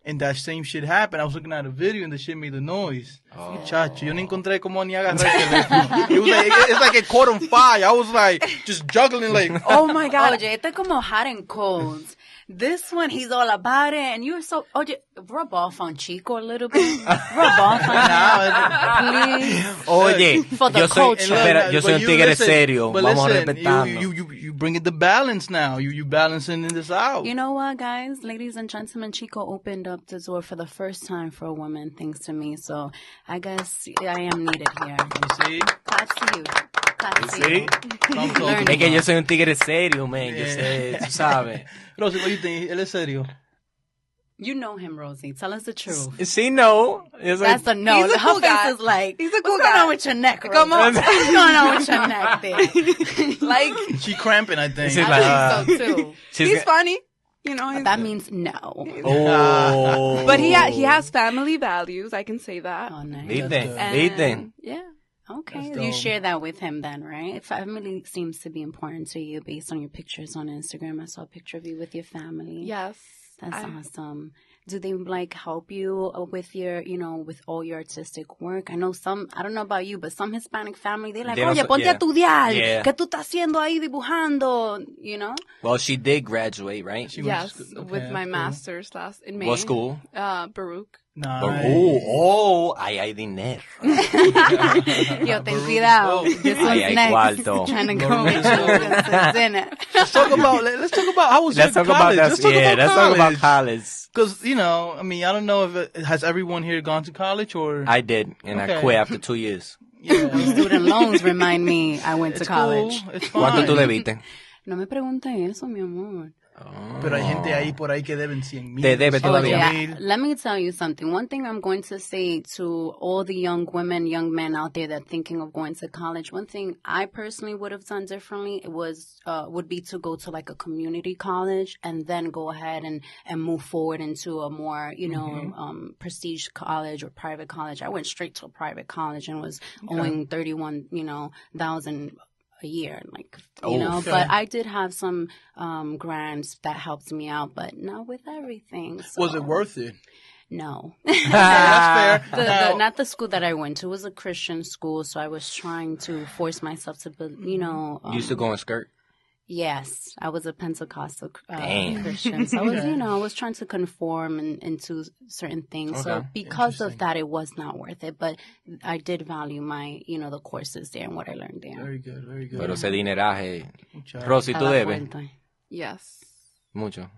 B: and that same shit happened. I was looking at a video, and the shit made the noise. Chacho, yo no encontré como ni agarrar el teléfono. It was like it's like it caught on fire. I was like just juggling like.
D: Oh my God.
C: Oye, esto es como hot and cold. This one, he's all about it, and you're so... Oye, rub off on Chico a little bit. Rub off on him, please.
A: Oye,
C: For the
A: yo soy,
C: culture.
A: espera, yo soy un
B: But
A: tigre
B: listen,
A: serio.
B: but
A: Vamos
B: listen,
A: respetando.
B: you bring it the balance now. You balancing this out.
C: You know what, guys? Ladies and gentlemen, Chico opened up the door for the first time for a woman, thanks to me. So I guess I am needed here.
B: You see?
C: Claps to you. Claps to
A: See?
C: you.
B: I'm talking
C: Learning.
A: Es que yo soy un tigre serio, man. Yo sé, tú sabes.
B: Rosie, what do you think? Él es serio.
C: You know him, Rosie. Tell us the truth.
A: See, no. It's like,
C: That's a no.
D: He's a
C: Her
D: cool
C: face
D: guy.
C: is like,
D: He's a cool
C: what's going
D: guy.
C: on with your neck, Rosie?
D: Come on.
C: What's going on with your neck there?
D: Like,
B: She cramping, I think.
A: She's
C: I
A: like,
C: think so, too.
A: she's
D: he's
A: got-
D: funny. You know, he's,
C: That means no.
A: Oh.
D: but he has family values. I can say that.
C: Oh, nice.
A: Viste,
D: And-
A: viste.
D: Yeah.
C: Okay,
B: That's
C: you
B: dope.
C: share that with him then, right? Family seems to be important to you based on your pictures on Instagram. I saw a picture of you with your family.
D: Yes.
C: That's
D: I-
C: awesome. Do they like help you with your, with all your artistic work? I know some, I don't know about you, but some Hispanic family, they're like,
A: They don't
C: oye,
A: so-
C: ponte
A: yeah.
C: a estudiar.
A: Yeah.
C: ¿Qué tú estás haciendo ahí dibujando? You know?
A: Well, she did graduate, right?
B: She went to
D: Yes,
B: school. Okay,
D: with my
B: that's cool.
D: master's last in May.
A: What school?
D: Baruch.
B: Nice.
A: Ahí hay dinero.
C: Yo, ten cuidado. This
A: Ahí
C: one's
A: hay
C: next.
A: cuarto.
C: Trying to go with you. It's in it.
B: Let's talk about how was
A: Let's
B: your
A: talk
B: college?
A: about that. Yeah, let's talk about college.
B: Because, I mean, I don't know if has everyone here gone to college or...
A: I did, and I
B: Okay.
A: quit after 2 years.
B: yeah.
C: Student loans remind me I went to
B: It's
C: college.
B: cool. It's
A: ¿Cuánto
B: fine.
A: tú debiste?
C: No me pregunte eso, mi amor.
B: Pero hay gente ahí por ahí que deben 100,000.
A: Te debe todavía.
C: Yeah. Let me tell you something. One thing I'm going to say to all the young women, young men out there that are thinking of going to college, one thing I personally would have done differently would be to go to like a community college and then go ahead and move forward into a more, prestige college or private college. I went straight to a private college and was owing 31,000 a year, but I did have some grants that helped me out, but not with everything. So.
B: Was it worth it?
C: No.
B: That's fair.
C: Not the school that I went to. It was a Christian school, so I was trying to force myself to,
A: You used to go in skirt?
C: Yes, I was a Pentecostal Christian. So I was trying to conform into certain things. Okay. So because of that, it was not worth it. But I did value my, the courses there and what I learned there.
B: Very good, very good.
A: Pero ese dineraje. Rosy, ¿tú debes?
D: Yes.
A: Mucho.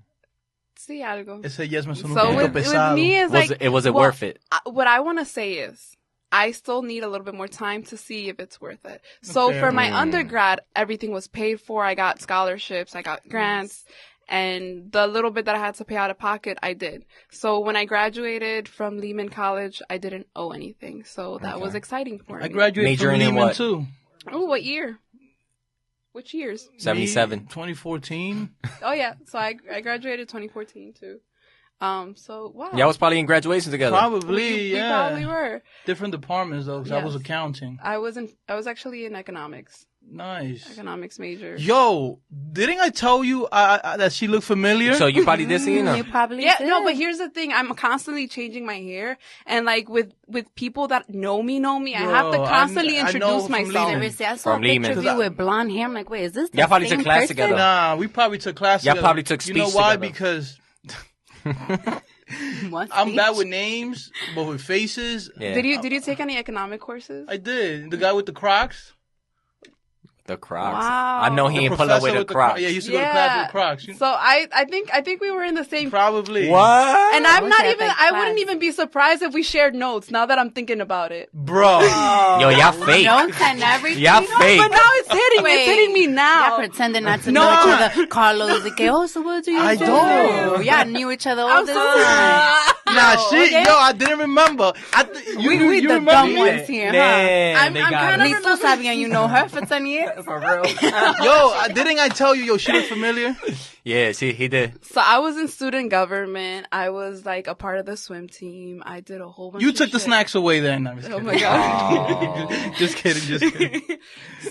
D: Sí, algo.
B: Ese yes me suena
D: un
B: poquito pesado.
D: With me, it's
A: was it worth it?
D: What I want to say is, I still need a little bit more time to see if it's worth it. So for my undergrad, everything was paid for. I got scholarships, I got grants, and the little bit that I had to pay out of pocket, I did. So when I graduated from Lehman College, I didn't owe anything. So that was exciting for me.
B: I graduated from Lehman too.
D: Oh, what year? Which years?
A: 77.
B: 2014.
D: Oh yeah, so I graduated 2014 too. So wow.
A: Y'all was probably in graduation together.
B: Probably,
D: we probably were.
B: Different departments though, because I was accounting.
D: I was actually in economics.
B: Nice.
D: Economics major.
B: Yo, didn't I tell you that she looked familiar?
A: So you probably did see her?
C: You probably
D: did.
C: No,
D: but here's the thing. I'm constantly changing my hair. And like with people that know me, I have to constantly introduce myself.
C: Seriously, I saw a picture of you with blonde hair. I'm like, wait, is this the
A: probably
C: same
A: took class
C: person?
A: together.
B: Nah, we probably took class together.
A: Y'all probably took speech together.
B: You know why? Because...
C: What
B: I'm bad with names, but with faces.
A: Yeah.
D: Did you take any economic courses?
B: I did. The guy with the Crocs.
A: The Crocs.
D: Wow.
A: I know he ain't pull up with the Crocs.
B: Yeah, he used to go to class with the Crocs.
D: So I think we were in the same.
B: Probably.
A: What?
D: And I wouldn't even be surprised if we shared notes. Now that I'm thinking about it,
B: bro.
A: Yo, y'all fake.
C: Notes and everything.
A: Y'all fake.
D: But now it's hitting me now.
C: Y'all pretending not to know each other. Carlos, so what do you do?
B: I don't.
C: Y'all knew each other all this time.
B: Nah, shit,
C: okay?
B: Yo, I didn't remember.
C: We the
B: remember
C: dumb
B: me?
C: ones here,
A: Man,
C: huh? I'm kind of remember. Sabian, you know her for 10 years?
A: For real.
B: Yo, didn't I tell you, she looked familiar?
A: Yeah, see, he did.
D: So I was in student government. I was like a part of the swim team. I did a whole bunch
B: You
D: of
B: took the
D: shit.
B: snacks away then. No,
D: Oh my God.
B: Just kidding.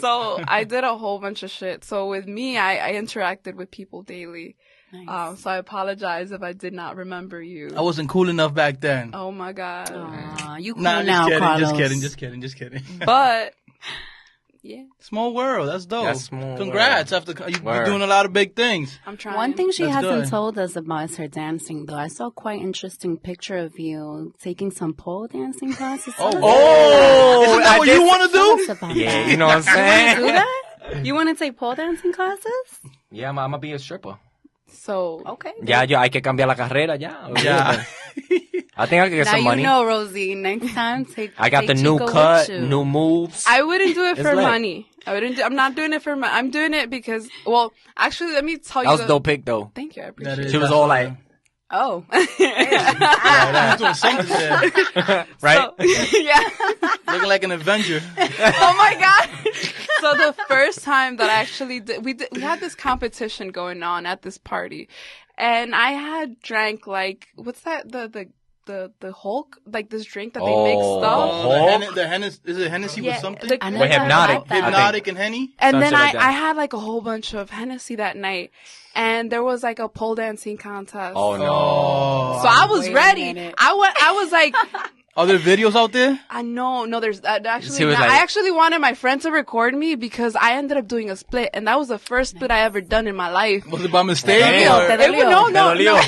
D: So I did a whole bunch of shit. So with me, I interacted with people daily.
C: Nice.
D: So I apologize if I did not remember you.
B: I wasn't cool enough back then.
D: Oh my God.
C: You cool now,
B: Carlos. Just kidding.
D: But yeah,
B: small world. That's dope.
A: That's small
B: Congrats.
A: world.
B: After you're doing a lot of big things.
D: I'm trying.
C: One thing she
B: That's
C: hasn't
B: good.
C: told us about is her dancing, though. I saw quite interesting picture of you taking some pole dancing classes.
B: Isn't that what you want to
C: Tell us
B: do?
C: about
A: Yeah,
C: that.
A: you know what I'm saying?
C: Do that? You want to take pole dancing classes?
A: Yeah, I'm gonna be a stripper.
D: So
C: Okay.
A: Ya, hay que cambiar la carrera, ya.
B: Yeah.
A: I think I can get
C: Now
A: some
C: you
A: money.
C: know, Rosie. Next time,
A: I got the new
C: Chico
A: cut,
C: with you.
A: new moves.
D: I wouldn't do it for
A: lit.
D: money. I'm not doing it for money. I'm doing it because, well, actually, let me tell you.
A: That was a dope pic, though.
D: Thank you. I appreciate it.
A: She was all like,
C: Oh.
B: I'm doing something there.
A: right?
D: So, yeah.
B: Looking like an Avenger.
D: Oh my God. So the first time that I actually did, we had this competition going on at this party, and I had drank like, what's that? The Hulk, like this drink that they mixed up.
B: The Hennessy, is it Hennessy with something?
C: I
A: With
C: never
A: Hypnotic.
C: thought that.
B: Hypnotic and Henny?
D: And
A: Some
D: then
A: shit like that.
D: I had like a whole bunch of Hennessy that night, and there was like a pole dancing contest.
A: Oh, no.
D: So I was
C: Wait a
D: ready.
C: minute.
D: I was like,
B: Are there videos out there?
D: I know, no, there's actually
A: She was
D: not.
A: like-
D: I actually wanted my friend to record me because I ended up doing a split, and that was the first split I ever done in my life.
B: Was it by mistake?
A: Damn.
B: or-
C: Te dolió.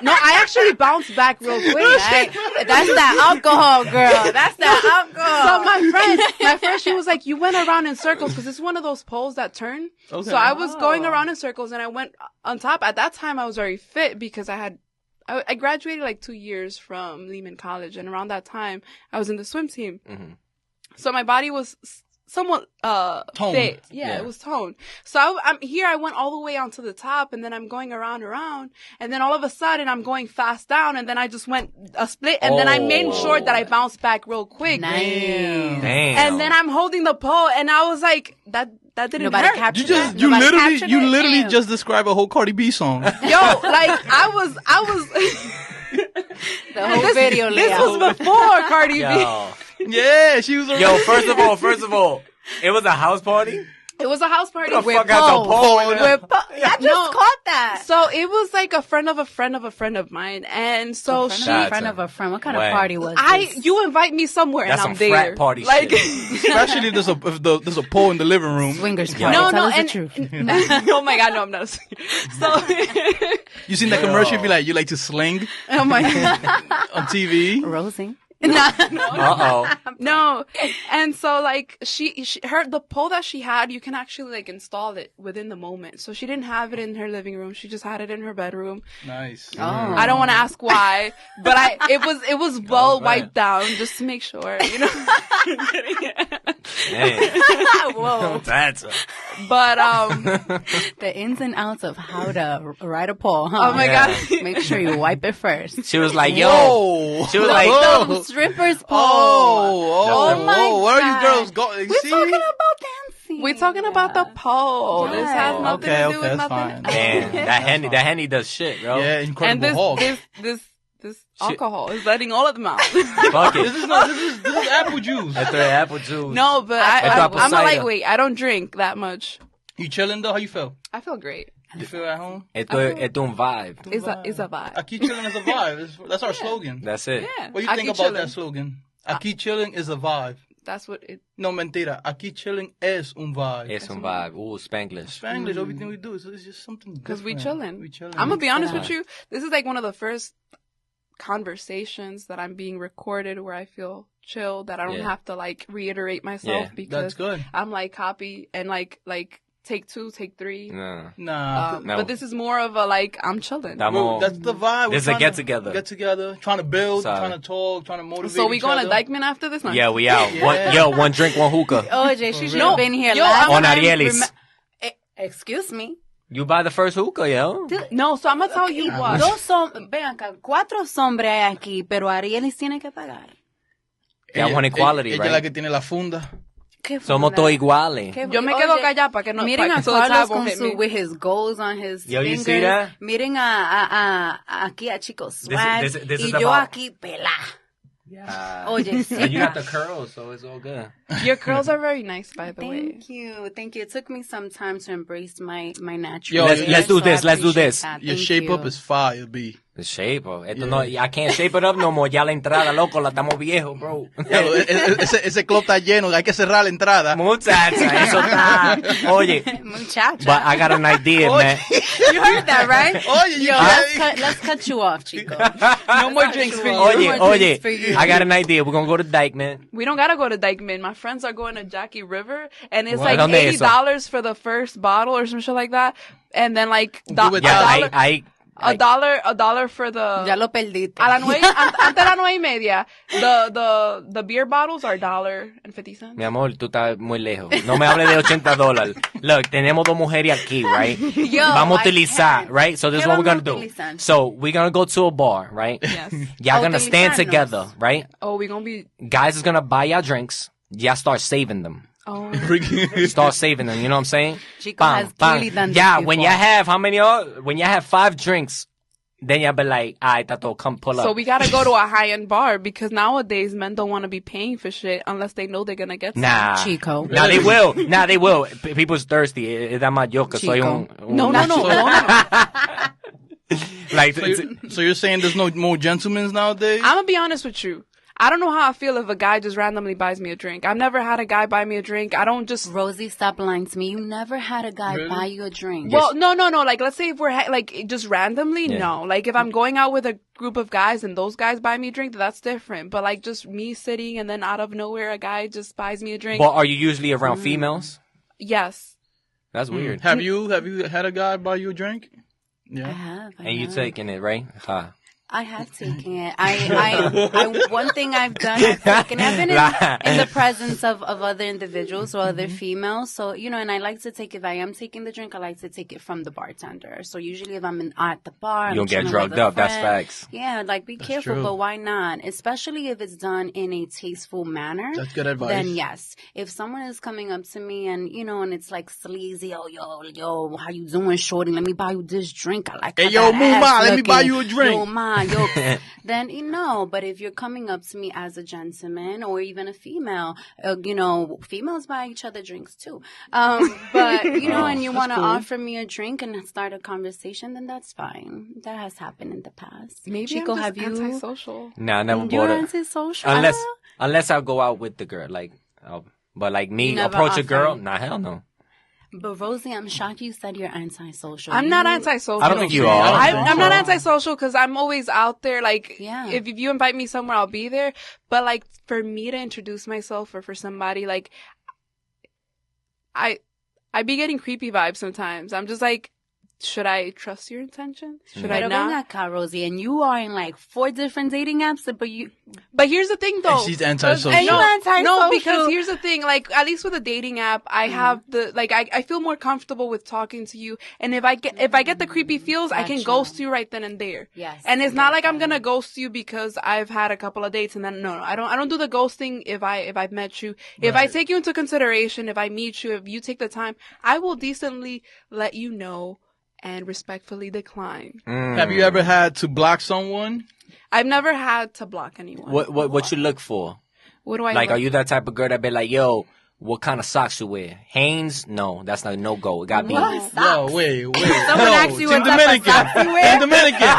D: No, I actually bounced back real quick.
C: Right? That's that alcohol, girl. That's that alcohol.
D: So my friend, she was like, you went around in circles because it's one of those poles that turn.
B: Okay.
D: So I was going around in circles and I went on top. At that time, I was very fit because I graduated like 2 years from Lehman College. And around that time, I was in the swim team.
A: Mhm.
D: So my body was somewhat
B: Toned.
D: fit. Yeah,
A: Yeah.
D: it was toned. So I'm here. I went all the way onto the top, and then I'm going around, and then all of a sudden I'm going fast down, and then I just went a split, and then I made sure that I bounced back real quick.
C: Nice.
B: Damn.
A: Damn.
D: And then I'm holding the pole, and I was like, that didn't
C: Nobody
D: hurt.
C: captured
B: You
C: that? Nobody captured it?
B: literally
C: Damn.
B: just described a whole Cardi B song.
D: Yo, like I was.
C: The whole video
D: This
C: layout.
D: was before Cardi B.
A: Yo.
B: Yeah, she was.
A: Yo, first of all, it was a house party?
D: It was a house party
A: What the
D: with
A: fuck has a
D: poles.
A: pole in it?
C: I just
D: No.
C: caught that.
D: So it was like a friend of a friend of a friend of mine, and so
C: friend,
D: she.
C: of a friend of a friend. What kind of
A: Wow.
C: party was this?
D: You invite me somewhere
A: That's
D: and I'm
A: some
D: there.
A: frat party
D: like,
A: shit.
B: Especially if there's a pole in the living room.
C: Swingers
A: Yeah.
C: party.
D: No,
C: Tell
D: no,
C: us the
D: and
C: truth.
D: oh my god, no, I'm not. So,
B: You seen that commercial? Be like, you like to sling
D: oh my god,
B: on TV?
C: Rosing.
A: Uh-oh.
D: no, and so like the pole that she had, you can actually like install it within the moment. So she didn't have it in her living room; she just had it in her bedroom.
B: Nice.
C: Oh.
D: I don't want to ask why, but it was well
A: man.
D: wiped down just to make sure, you know.
A: Damn.
C: Whoa.
A: That's
D: But
C: The ins and outs of how to ride a pole, huh?
D: oh my
A: Yeah.
D: god,
C: Make sure you wipe it first.
A: She was like, yo.
B: Whoa.
A: She was like,
C: The strippers pole.
B: Oh,
C: my
B: whoa. Where are you
C: God.
B: girls going?
C: We're talking about dancing.
D: we're talking about the pole. This has
C: Yeah.
D: nothing
B: Okay,
D: to do
B: okay,
D: with
B: that's
D: nothing.
B: fine.
A: man, that Henny does shit, bro.
B: Yeah,
D: And
B: Incredible Hulk.
D: this alcohol is letting all of them out.
A: Fuck
B: This
A: it.
B: is not. This is apple juice.
A: Esto es apple juice.
D: No, but
A: Apple
D: I'm a
A: cider.
D: lightweight. I don't drink that much.
B: You chilling though? How you feel?
D: I feel great.
B: You feel at home?
A: Esto es un vibe.
D: It's a vibe.
B: Aqui Chillin is a vibe. That's our slogan.
A: That's it.
D: Yeah.
B: What do you think
D: Aqui
B: about
D: Chillin.
B: that slogan? Aqui Chillin is a vibe.
D: That's what it.
B: No, mentira. Aqui Chillin es un vibe.
A: Es un vibe. Spanglish.
B: Spanglish, everything we do is it's just something
D: Because we
B: different.
D: chillin'.
B: We chillin'.
D: I'm gonna be honest
C: Yeah.
D: with you. This is like one of the first conversations that I'm being recorded where I feel chill, that I don't
A: Yeah.
D: have to like reiterate myself
A: Yeah.
D: because
B: That's good.
D: I'm like copy and like take 2, take 3.
A: No.
B: Nah.
A: No.
D: But this is more of a like I'm chilling.
A: Estamos-
B: That's the vibe. We're
A: This is a
B: trying to
A: get-together.
B: Get together, trying to build,
A: Sorry.
B: trying to talk, trying to motivate.
D: So we
B: each
D: going to
B: other.
D: Dykeman after this? No.
A: Yeah, we out.
B: Yeah.
A: One drink, one hookah.
C: OJ, she should
B: real.
C: have been here
D: Yo,
C: last
A: On
C: time.
A: Arielis.
C: Excuse me.
A: You buy the first hookah, yo.
D: No, so I'm gonna tell you what.
C: Ven acá, 4 hombres hay aquí, pero Arielis tiene que pagar.
A: Ya one equality,
B: ella
A: right?
B: es la que tiene la funda.
C: ¿Qué
A: Somos
C: funda?
A: todos iguales.
C: ¿Qué
D: Yo me
C: Oye,
D: quedo callada para que no.
C: Miren
D: para
C: a
D: so the
C: Carlos
D: tab won't
C: con
D: hit
C: su,
D: me.
C: with his goals on his
A: Yo, you
C: fingers.
A: see that?
C: Miren aquí a Chico Swag.
A: this
C: y
A: is
C: yo
A: about-
C: aquí pelá.
A: Yeah.
C: Oye, sí.
A: But you got the curls, so it's all good.
D: Your curls are very nice, by the way.
C: Thank you. Thank you. It took me some time to embrace my natural
B: Yo,
C: hair,
A: let's do
C: so I
A: this, let's do
C: appreciate
A: this.
C: that.
B: Your
C: Thank
B: shape
C: you.
B: up is fire, B.
A: The shape, bro. Esto no, I can't shape it up no more. Ya la entrada, loco, la estamos viejos, bro.
B: Yo, ese club está lleno, hay que cerrar la entrada.
A: Muchacha, eso está. Oye,
C: Muchacha.
A: but I got an idea, man.
C: You heard that, right?
B: Oye, you
C: Yo,
B: can't-
C: let's cut you off, Chico.
D: No more drinks for you.
A: Oye,
C: more drinks
A: oye,
C: for you.
A: I got an idea. We're gonna go to Dykeman.
D: We don't gotta go to Dykeman. My friends are going to Jackie River, and it's
A: What?
D: like
A: ¿Dónde es eso?
D: $80 for the first bottle or some shit like that, and then like
B: Do it
A: Yeah,
B: dollar-
A: I,
D: a dollar for the.
C: Ya lo perdiste.
D: A las 9, antes de las 9:30, the beer bottles are $1.50.
A: mi amor, tú estás muy lejos. No me hables de $80. Look, tenemos dos mujeres aquí, right?
C: Yo,
A: Vamos a
C: I
A: utilizar,
C: can't.
A: right? So this is
C: ¿Qué
A: what we're
C: vamos
A: gonna
C: a
A: do.
C: utilizar?
A: So we're gonna go to a bar, right?
D: Yes.
A: Y'all gonna stand
C: Utilizarnos.
A: together, right?
D: Oh, we gonna be.
A: Guys is gonna buy y'all drinks. Y'all start saving them.
D: Oh.
A: Start saving them. You know what I'm saying?
C: Chico has clearly done this
A: Yeah, when you
C: before.
A: have how many? When you have 5 drinks, then y'all be like, "Alright, tato, come pull up."
D: So we gotta go to a high-end bar because nowadays men don't want to be paying for shit unless they know they're gonna get some.
A: Nah,
C: Chico.
A: Nah, they will. Nah, they will. People's thirsty. Da más yo que soy
C: Chico.
A: un.
D: No.
A: Like,
B: So you're saying there's no more gentlemen nowadays?
D: I'm gonna be honest with you. I don't know how I feel if a guy just randomly buys me a drink. I've never had a guy buy me a drink. I don't just.
C: Rosie, stop lying to me. You never had a guy
B: Really?
C: buy you a drink.
D: Well, no. Like, let's say if we're like just randomly,
A: Yeah.
D: no. Like, if I'm going out with a group of guys and those guys buy me a drink, that's different. But like, just me sitting and then out of nowhere, a guy just buys me a drink.
A: but are you usually around females?
D: Yes.
A: That's weird.
B: Have you had a guy buy you a drink?
C: I
B: Yeah.
C: have. I
A: And you
C: have.
A: taking it, right? Huh.
C: I have taken it. One thing I've done, I've taken it. I've been in the presence of other individuals or other females. So, and I like to take, if I am taking the drink, I like to take it from the bartender. So usually if I'm at the bar,
A: you don't get drugged up. That's facts.
C: Yeah, like be careful,
B: true.
C: but why not? Especially if it's done in a tasteful manner.
B: That's good advice.
C: Then yes. If someone is coming up to me and, and it's like sleazy, yo, how you doing, shorty? Let me buy you this drink. I like
B: Hey, yo, Muma, let me buy you a drink.
C: Yo, ma, then but if you're coming up to me as a gentleman or even a female, females buy each other drinks too. But and you want to offer me a drink and start a conversation, then that's fine. That has happened in the past.
D: Maybe
C: Chico,
D: I'm just
C: have you
D: antisocial?
A: Nah, I never
C: You're
A: bought it.
C: antisocial?
A: Unless I go out with the girl, but like me
C: Never
A: approach a girl,
C: offer.
A: nah, hell no.
C: But Rosie, I'm shocked you said you're antisocial.
D: I'm not antisocial.
A: I don't think you are.
D: I'm not antisocial because I'm always out there. Like,
C: Yeah.
D: if you invite me somewhere, I'll be there. But like, for me to introduce myself or for somebody, like, I be getting creepy vibes sometimes. I'm just like, should I trust your intentions? Should I
C: Pero
D: not?
C: ven acá, Rosie, and you are in like 4 different dating apps,
D: But here's the thing, though.
B: And she's antisocial.
C: And you antisocial.
D: No, because here's the thing. Like, at least with a dating app, I have I feel more comfortable with talking to you. And if I get the creepy feels, I can
C: Gotcha.
D: ghost you right then and there.
C: Yes,
D: And it's
C: I
D: not
C: get
D: like I'm
C: that.
D: gonna ghost you because I've had a couple of dates and then no, I don't do the ghosting if I've met you. If I take you into consideration, if I meet you, if you take the time, I will decently let you know and respectfully decline.
B: Have you ever had to block someone?
D: I've never had to block anyone.
A: What you look for?
D: What do I
A: Like,
D: look?
A: are you that type of girl that be like, yo, what kind of socks you wear? Hanes? No, that's not no go. It got to be.
C: What?
B: No, wait.
C: Someone
B: no,
C: asked you
B: Team
C: what type of
B: Dominican.
C: socks you wear?
B: Team Dominican.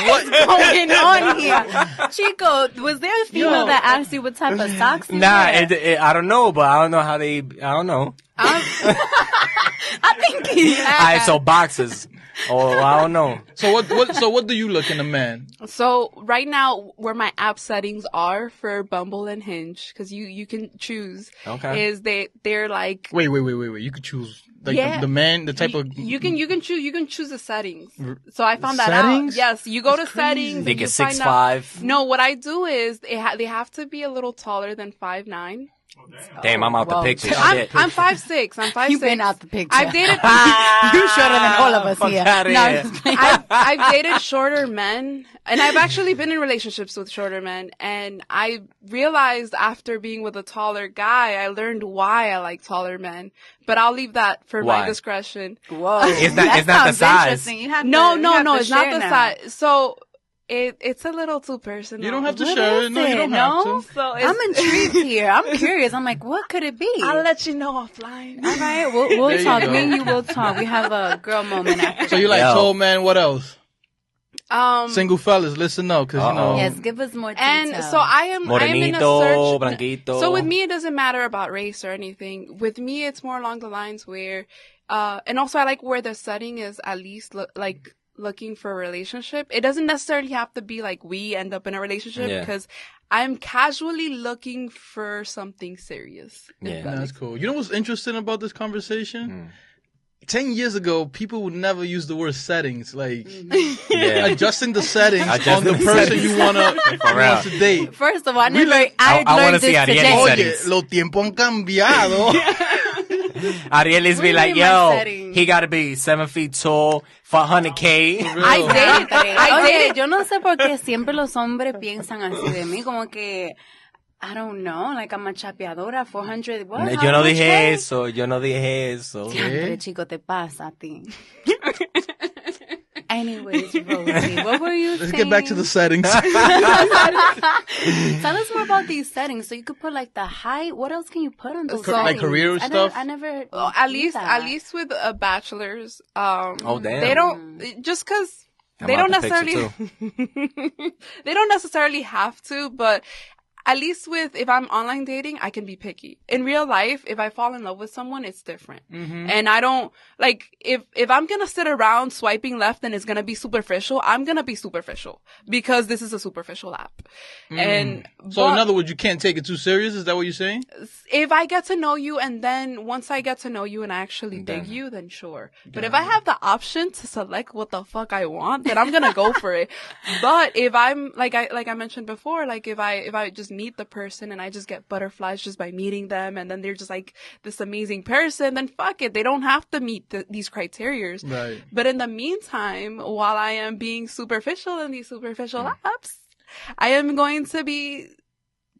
C: What's going on here? Chico, was there a female
B: Yo.
C: that asked you what type of socks you
A: Nah,
C: wear?
A: I don't know, but I don't know how they. I don't know.
C: I think he
A: All right, so boxes. Oh, I don't know.
B: So what do you look in a man?
D: So right now, where my app settings are for Bumble and Hinge, because you can choose,
A: Okay.
D: is they're like
B: Wait. You could choose like
D: Yeah.
B: the man, the type of.
D: you can choose the settings. So I found that
B: Settings?
D: out. Yes, you go
B: That's
D: to
B: crazy.
D: settings.
A: They
D: and
A: get
D: you find out-
A: 6'5".
D: No, what I do is they have to be a little taller than 5'9".
A: Damn, I'm out the
C: Whoa.
A: picture.
D: I'm
A: Shit.
D: 5'6". I'm 5'6".
C: You've been out the picture.
D: I've dated.
C: You shorter than all of us
A: Fuck
C: here.
A: outta
C: No,
A: here.
C: I'm just playing.
D: I've dated shorter men, and I've actually been in relationships with shorter men, and I realized after being with a taller guy, I learned why I like taller men. But I'll leave that for
A: Why?
D: my discretion.
C: Whoa.
A: It's not
C: That
A: the
C: sounds
A: size.
C: interesting. You have
D: No,
C: to-
D: no,
C: you have
D: no,
C: to
D: it's not
C: share
D: the
C: now.
D: size. So it's a little too personal.
B: You don't have to
C: What
B: share
C: is
B: it. No, you
C: it?
B: don't
C: No?
B: have to.
D: So
C: I'm intrigued here. I'm curious. I'm like, what could it be?
D: I'll let you know offline.
C: All right, we'll
B: There you
C: talk.
B: go.
C: Me and you will talk. We have a girl moment after.
B: So you like
A: Yo.
B: tall man? What else?
D: Um,
B: Single fellas, listen up, because
C: Yes, give us more details.
D: and so I am in a
A: Morenito,
D: search.
A: blanquito.
D: So with me, it doesn't matter about race or anything. With me, it's more along the lines where, and also I like where the setting is at least looking for a relationship. It doesn't necessarily have to be like we end up in a relationship
A: Yeah.
D: because I'm casually looking for something serious. if
A: Yeah.
D: that
B: that's
D: makes
B: cool. You know what's interesting about this conversation?
A: Mm.
B: 10 years ago, people would never use the word settings. Like,
A: Yeah.
B: adjusting the settings on
A: Adjusting
B: the
A: the
B: person
A: settings.
B: you want
A: real.
B: to date.
C: First of all, I
B: We
C: never.
B: like-
C: I
A: I wanna
C: learned
A: see
C: this
A: Ariel
C: today.
A: in
B: Oye,
A: settings.
B: los tiempos han cambiado.
A: Ariel is
C: What do
A: be
C: you
A: like,
C: mean by
A: yo,
C: settings?
A: he gotta be 7 feet tall, 400K.
D: I dated. I
C: Oye,
D: dated.
C: yo no sé por qué siempre los hombres piensan así de mí, como que, I don't know, like I'm a chapeadora, 400, what?
A: Yo no
C: How much
A: dije
C: weight?
A: eso, yo no dije eso.
C: Diantre, chico, te pasa a ti. Anyways, Rosie, what were you
B: Let's
C: saying?
B: get back to the settings.
C: Tell us more about these settings. So you could put like the height. What else can you put on those
B: Like
C: settings?
B: career
C: I
B: stuff?
C: I never.
D: Well,
C: did
D: at
C: that.
D: least with a bachelor's,
A: Oh, damn.
D: they don't just because
A: I'm
D: they
A: out
D: don't
A: the picture,
D: necessarily they don't necessarily have to, but at least if I'm online dating, I can be picky. In real life, if I fall in love with someone, it's different. And I don't, like, if I'm gonna sit around swiping left and it's gonna be superficial, I'm gonna be superficial. Because this is a superficial app.
B: So in other words, you can't take it too serious? Is that what you're saying?
D: If I get to know you and then once I get to know you and I actually dig you, then sure. But if I have the option to select what the fuck I want, then I'm gonna go for it. But if I'm like I mentioned before, like if I just meet the person and I just get butterflies just by meeting them, and then they're just like this amazing person, then fuck it. They don't have to meet these criteria.
B: Right.
D: But in the meantime, while I am being superficial in these superficial apps, I am going to be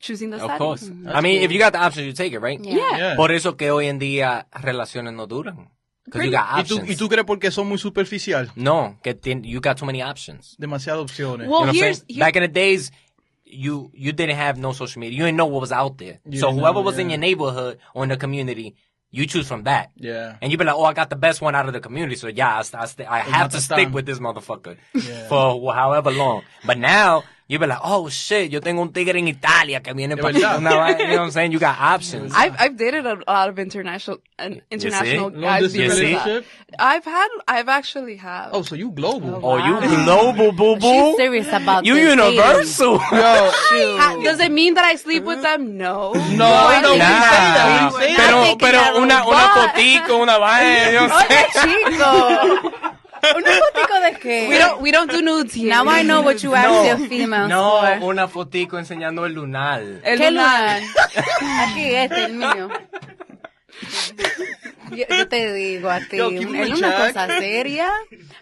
D: choosing the
A: Of
D: setting.
A: course. I mean, if you got the option, you take it, right?
D: Yeah.
A: Por eso que hoy en día relaciones no duran. Because you got options.
B: ¿Y tú crees porque son muy superficial?
A: No, que you got too many options.
B: Demasiadas opciones.
D: Well,
A: You know what I'm
D: here's
A: saying? Back in the days, you didn't have no social media. You didn't know what was out there. So
B: didn't
A: whoever
B: know,
A: was in your neighborhood or in the community, you choose from that.
B: Yeah.
A: And you be like, oh, I got the best one out of the community. So yeah, I have to stick with this motherfucker for however long. But now, you be like, oh shit, yo tengo un tigre en Italia que viene para
B: verdad.
A: you know what I'm saying? You got options.
D: I've dated a lot of international
A: Long
D: guys.
B: distance
D: because of
B: relationship?
D: that. I've actually have.
B: Oh, so you global.
A: Oh, you global, boo boo.
C: She's serious about
A: You
C: this
A: universal.
D: Does it mean that I sleep with them? No.
B: No, I know.
A: Nah.
B: We say that.
A: Pero una fotico, una vaina, yo no sé.
C: Chico. ¿Una fotico de qué?
D: We don't do nudes here.
C: Now I know what you ask your females
A: No,
C: for.
A: una fotico enseñando el lunar.
D: El
C: ¿Qué
D: lunar.
C: lugar? Aquí el mío. Yo te digo a ti,
B: Yo, keep
C: es
B: it
C: una
B: check.
C: cosa seria.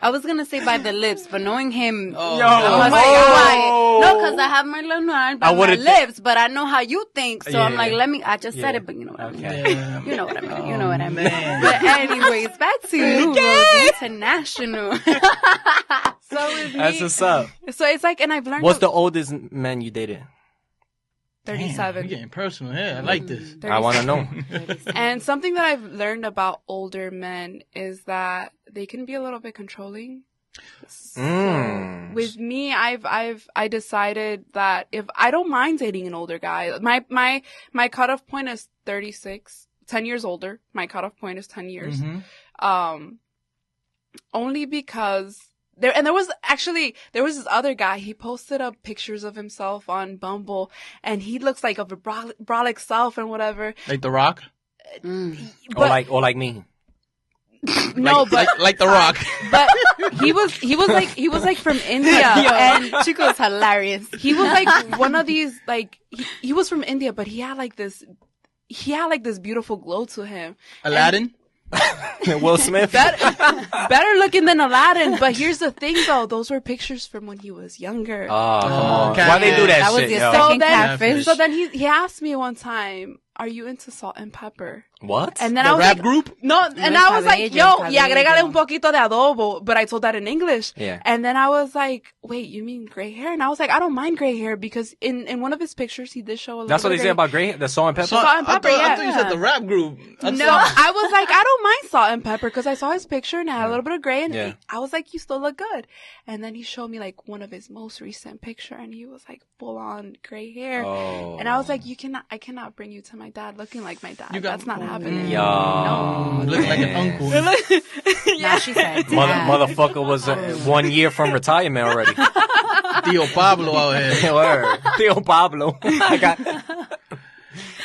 C: I was gonna say by the lips, but knowing him,
B: Oh,
A: Yo,
C: I must
A: oh.
C: be quiet. No, because I have my lunar by
A: I
C: my
A: would've
C: lips, but I know how you think, so I'm
A: Yeah.
C: like, I just said it, but you know what I mean.
A: Okay.
B: Yeah.
C: You know what I mean. You know
B: Oh,
C: what I mean.
B: man.
C: But anyways, back to you, Rose, international.
D: So with me,
A: That's what's up.
D: so it's like, and I've learned.
A: What's the oldest man you dated?
D: 37.
B: We're getting personal here. I like this.
A: I want to know.
D: And something that I've learned about older men is that they can be a little bit controlling. So with me, I decided that if I don't mind dating an older guy, my cutoff point is 36, 10 years older. My cutoff point is 10 years. Only because there was this other guy, he posted up pictures of himself on Bumble and he looks like a brolic self and whatever.
B: Like The Rock?
D: But,
A: or like me.
D: no, but
B: Like The Rock.
D: but he was like from India and
C: Chico's hilarious.
D: he was like one of these like he was from India, but he had like this beautiful glow to him.
B: Aladdin?
A: Will Smith.
D: Better looking than Aladdin, but here's the thing though, those were pictures from when he was younger.
A: Oh, come on.
B: catfish.
A: Why they do that,
C: That was
A: shit,
C: your
A: yo?
C: second
B: Catfish.
C: catfish.
D: So then he asked me one time, "Are you into salt and pepper?"
A: What?
D: And then
B: The
D: I was
B: rap
D: like,
B: group?
D: no, and
C: No,
D: I was like,
C: cabello,
D: yo, y agrégale
C: cabello.
D: un poquito de adobo, but I told that in English.
A: Yeah.
D: And then I was like, wait, you mean gray hair? And I was like, I don't mind gray hair because in one of his pictures, he did show a little
A: That's what
D: bit
A: they say
D: of gray.
A: about gray hair? The salt and pepper?
B: So,
D: Salt and pepper,
B: I thought you
D: yeah.
B: said the rap group.
D: No, I was like, I don't mind salt and pepper because I saw his picture and it had a little bit of gray and
A: Yeah.
D: I was like, you still look good. And then he showed me like one of his most recent picture and he was like full on gray hair.
A: Oh.
D: And I was like, I cannot bring you to my dad looking like my dad. That's not happening.
A: Yo.
B: Looking like an uncle.
C: Now she said,
A: Motherfucker was 1 year from retirement already.
B: Tío Pablo out here.
A: Word. Tío Pablo. I got...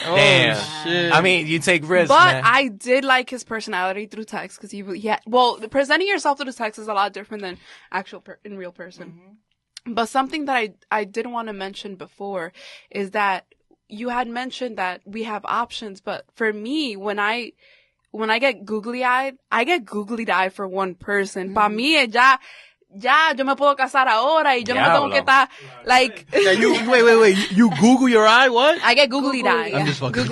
A: Damn.
B: Oh, shit.
A: I mean, you take risks,
D: But
A: man.
D: I did like his personality through text because he had, well, presenting yourself through text is a lot different than in real person. But something that I didn't want to mention before is that you had mentioned that we have options, but for me, when I get googly-eyed, I get googly-eyed for one person. Pa mí, ya, yo me puedo casar ahora y yo no me tengo que estar, like...
B: Yeah, wait. You Google your eye? What?
D: I get googly-eyed.
B: I'm just fucking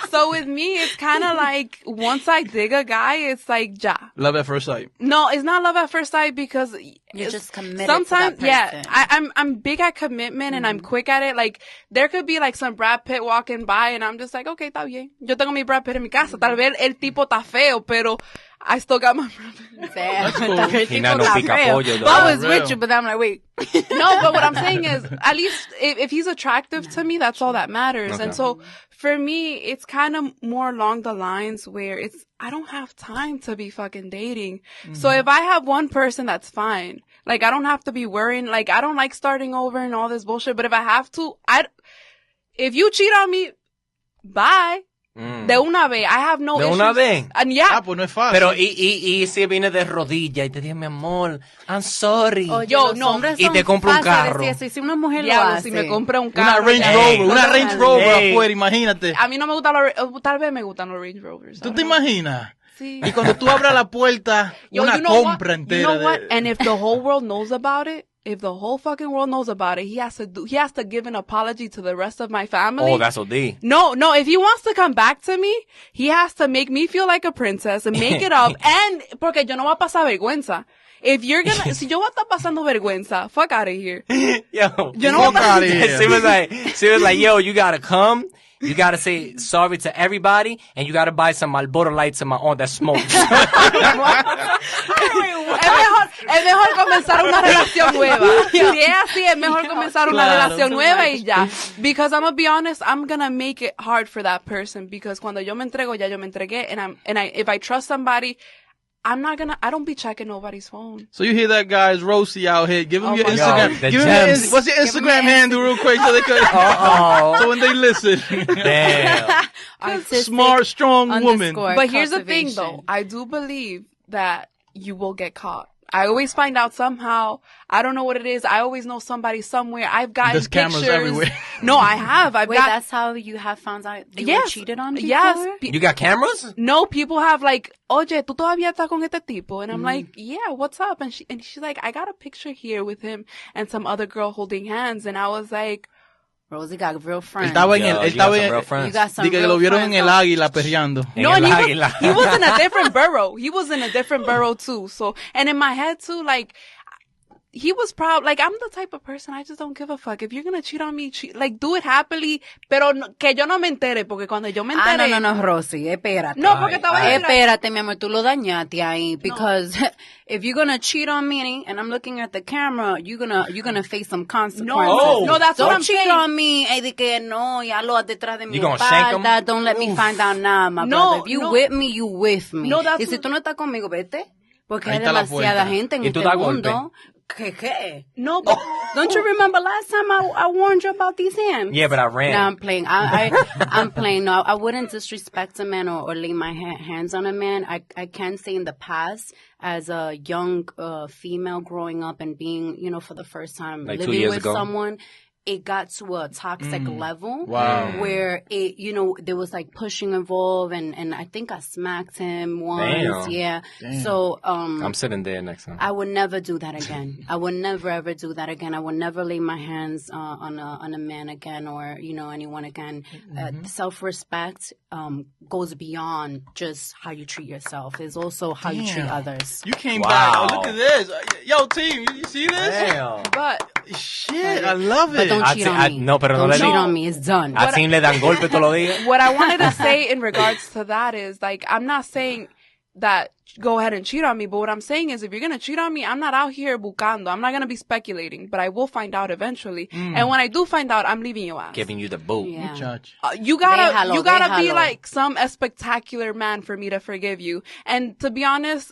D: So with me, it's kind of like, once I dig a guy, it's like, ja.
B: Love at first sight.
D: No, it's not love at first sight because
C: You're just committed
D: sometimes,
C: to that person.
D: yeah, I'm big at commitment and I'm quick at it. Like, there could be like some Brad Pitt walking by and I'm just like, okay, está bien. Yo tengo mi Brad Pitt en mi casa. Tal vez el tipo está feo, pero I still got my brother.
B: That's cool.
A: Y no pica pollo, though.
C: I was
B: Real.
C: with you, but I'm like, wait.
D: No, but what I'm saying is, at least if he's attractive to me, that's all that matters.
A: Okay.
D: And so for me, it's kind of more along the lines where I don't have time to be fucking dating. So if I have one person, that's fine. Like, I don't have to be worrying. Like, I don't like starting over and all this bullshit. But if I have to, if you cheat on me, bye. De una vez. I have no
A: De
D: issues.
A: una vez.
D: And yeah.
B: Pues no es fácil.
A: Pero, y si viene de rodilla y te dice, mi amor, I'm sorry.
C: Oye,
D: Yo,
C: los
D: no.
C: hombres
A: Y
C: son
A: te compra un
C: fáciles de
A: carro.
C: decir eso. Y si una mujer lo
D: Diablo,
C: hace.
D: si me compra un
B: una
D: carro.
B: Range
D: ya.
B: Rover, una Range Rover
A: Ey.
B: afuera, imagínate.
D: A mí no me gustan los, tal vez me gustan los Range Rovers.
B: ¿Tú te imaginas?
D: Sí.
B: Y cuando tú abras la puerta,
D: Yo,
B: una
D: you know
B: compra
D: what?
B: entera.
D: You know what?
B: de-
D: And if the whole world knows about it, if the whole fucking world knows about it, he has to give an apology to the rest of my family.
A: Oh, that's OD.
D: No, if he wants to come back to me, he has to make me feel like a princess and make it up. And, porque yo no voy a pasar vergüenza. If you're gonna, si yo voy a estar pasando vergüenza, fuck out of here.
A: Yo,
D: You know
B: Fuck out of here.
A: she was like, yo, you gotta come. You gotta say sorry to everybody, and you gotta buy some Marlboro Lights in my own that smoke.
D: Es mejor comenzar una relación nueva. Si es así, es mejor comenzar una
B: Claro.
D: relación nueva y ya. Because I'm gonna be honest, I'm gonna make it hard for that person. Because cuando yo me entrego, ya yo me entregué. If I trust somebody, I don't be checking nobody's phone.
B: So you hear that, guys? Rosie out here. Give him
D: Oh
B: your
D: my
B: Instagram.
A: God. The
B: Give him your
A: gems.
B: what's your Instagram handle real quick so they could, so when they listen.
A: Damn.
C: Artistic
B: Smart, strong woman.
C: underscore
D: But here's the thing,
C: cultivation.
D: though. I do believe that you will get caught. I always find out somehow. I don't know what it is. I always know somebody somewhere. I've gotten
B: There's cameras
D: pictures.
B: everywhere.
D: No, I have. I've
C: Wait,
D: got.
C: that's how you have found out you were
D: Yes.
C: cheated on before?
D: Yes.
A: You got cameras?
D: No, people have like, oye, tú todavía estás con este tipo. And I'm
C: Mm.
D: like, yeah, what's up? And she's like, I got a picture here with him and some other girl holding hands. And I was like,
C: Rosie got real friends.
B: Estaba en
A: Yo,
B: el,
A: you
B: él
A: got
B: estaba
A: some
B: en,
A: real friends.
C: You got some
B: Diga que
C: real
B: lo vieron en
C: friends
B: el
C: out-
B: águila perreando.
A: En
D: no,
A: el
D: and
A: águila.
D: he was in a different borough. He was in a different borough too. So, and in my head too, like, he was proud. Like, I'm the type of person, I just don't give a fuck. If you're gonna cheat on me, like, do it happily, pero que yo no me entere, porque cuando yo me
C: Ah,
D: entere.
C: no, Rosie, espérate.
D: No, porque te voy a decir.
C: Espérate, mi amor, tú lo dañaste ahí. Because if you're gonna cheat on me and I'm looking at the camera, you're gonna face some consequences.
D: No, that's what
C: Don't
D: I'm
C: cheat
D: saying.
C: on me. De que no, ya lo detrás de mi
A: You gonna shank 'em?
C: espalda. Don't let me find out nada, my
D: No,
C: brother. If you
D: no.
C: with me, you with me.
D: No, that's
C: y si
D: what-
C: tú no estás conmigo, vete. Porque
B: Ahí
C: hay
B: está la
C: demasiada
B: puerta.
C: gente en
A: Y tú
C: este
A: das
C: mundo. ¿Qué?
D: No, but
C: Don't you remember last time I warned you about these hands?
A: Yeah, but I ran.
C: No, I'm playing. I'm playing. No, I wouldn't disrespect a man or lay my hands on a man. I can say in the past, as a young female growing up and being, for the first time
A: Like 2
C: living
A: years
C: with
A: ago?
C: someone, it got to a toxic level
B: Wow.
C: where it, there was like pushing involved and I think I smacked him once.
A: Damn.
C: Yeah.
B: Damn.
C: So,
A: I'm sitting there next time.
C: I would never do that again. I would never ever do that again. I would never lay my hands on a man again or anyone again. Self-respect goes beyond just how you treat yourself. It's also how you treat
B: Damn.
C: others.
B: You came
A: Wow.
B: back. Oh, look at this. Yo, team, you see this?
A: Damn.
D: but
B: Shit, I love
C: But
B: it.
C: don't
A: I
C: cheat
A: see-
C: on me.
A: no, pero no
C: Don't
A: le
C: cheat
A: digo.
C: on me. It's done.
A: A Tim le dan golpe todos los días.
D: what I wanted to say in regards to that is, like, I'm not saying that go ahead and cheat on me, but what I'm saying is if you're going to cheat on me, I'm not out here buscando. I'm not going to be speculating, but I will find out eventually. And when I do find out, I'm leaving your ass.
A: Giving you the boot.
C: Yeah.
B: Muchacho.
D: You gotta
C: Déjalo,
D: be
C: déjalo.
D: like some spectacular man for me to forgive you. And to be honest,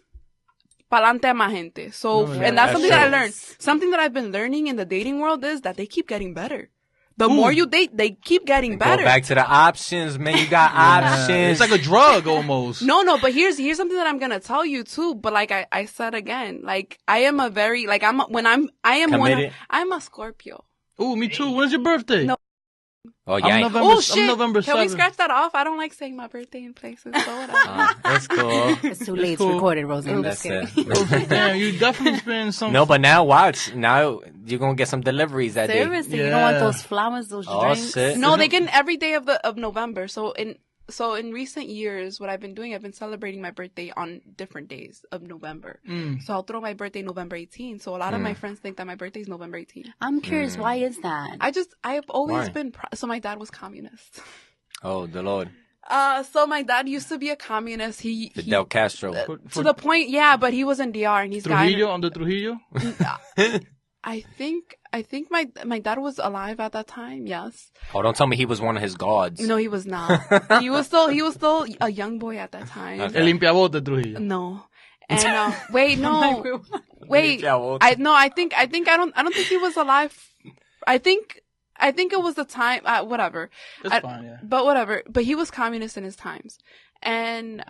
D: pa'lante a ma gente. So,
B: No, yeah,
D: and that's
A: that's
D: something that I
A: true.
D: learned. Something that I've been learning in the dating world is that they keep getting better. The more you date, they keep getting better.
A: Go back to the options, man. You got options.
B: It's like a drug almost.
D: No, but here's something that I'm gonna tell you too. But like I said again, like I am a very like I'm
A: Committed?
D: I'm a Scorpio.
B: Ooh, me too. When's your birthday?
D: No.
A: Oh,
B: I'm
A: yeah.
B: November,
D: Oh shit!
B: I'm November
D: Can we
B: 7th.
D: scratch that off? I don't like saying my birthday in places. So whatever.
A: That's cool.
C: It's too late.
B: cool.
C: It's recorded, Rosie. I'm just
A: That's
C: kidding.
A: it.
B: Damn, you definitely spend some.
A: No, but now watch. Now you're going to get some deliveries that day.
C: Seriously, you don't want
B: Yeah.
C: those flowers, those
A: Oh,
C: drinks?
A: shit.
D: No, they get every day of November. So in recent years, what I've been doing, I've been celebrating my birthday on different days of November. So I'll throw my birthday November 18. So a lot of my friends think that my birthday is November 18.
C: I'm curious, why is that?
D: I have always
A: Why?
D: been so my dad was communist.
A: Oh, the Lord.
D: So my dad used to be a communist.
A: Fidel Castro.
D: To the point, yeah, but he was in DR and he's
B: Trujillo, under Trujillo?
D: I think my dad was alive at that time. Yes.
A: Oh, don't tell me he was one of his guards.
D: No, he was not. he was still a young boy at that time.
A: Okay.
B: El limpiabote Trujillo.
D: No. And wait, no. Wait. I don't think he was alive. I think it was the time, whatever.
B: That's fine, yeah.
D: But whatever. But he was communist in his times. And,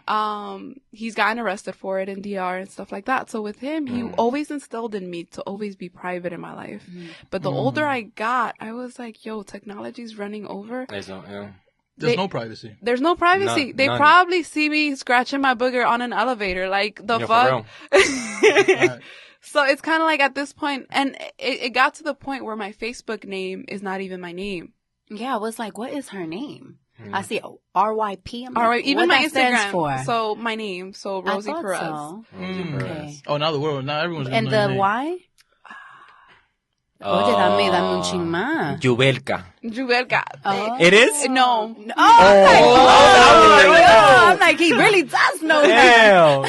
D: he's gotten arrested for it in DR and stuff like that. So with him, he always instilled in me to always be private in my life. But the older I got, I was like, yo, technology's running over.
B: There's no privacy.
D: There's no privacy. They
A: none.
D: probably see me scratching my booger on an elevator. Like, the
A: Yeah,
D: fuck?
B: Right.
D: So it's kind of like at this point, and it got to the point where my Facebook name is not even my name.
C: Yeah, I was like, what is her name? I see RYP. I'm
D: All
C: like,
D: right, even
C: what
D: my
C: that stands
D: Instagram.
C: for?
D: So my name, so
C: I
D: Rosie
C: thought
D: Perez.
C: so. Okay.
B: Oh, now everyone's gonna
C: And
B: know your
C: the
B: name.
C: Y? Oye, dame un ching más.
A: Juvelka.
D: Juvelka.
C: Oh.
A: It is?
D: No.
C: I'm like, he really does know her.
A: Damn.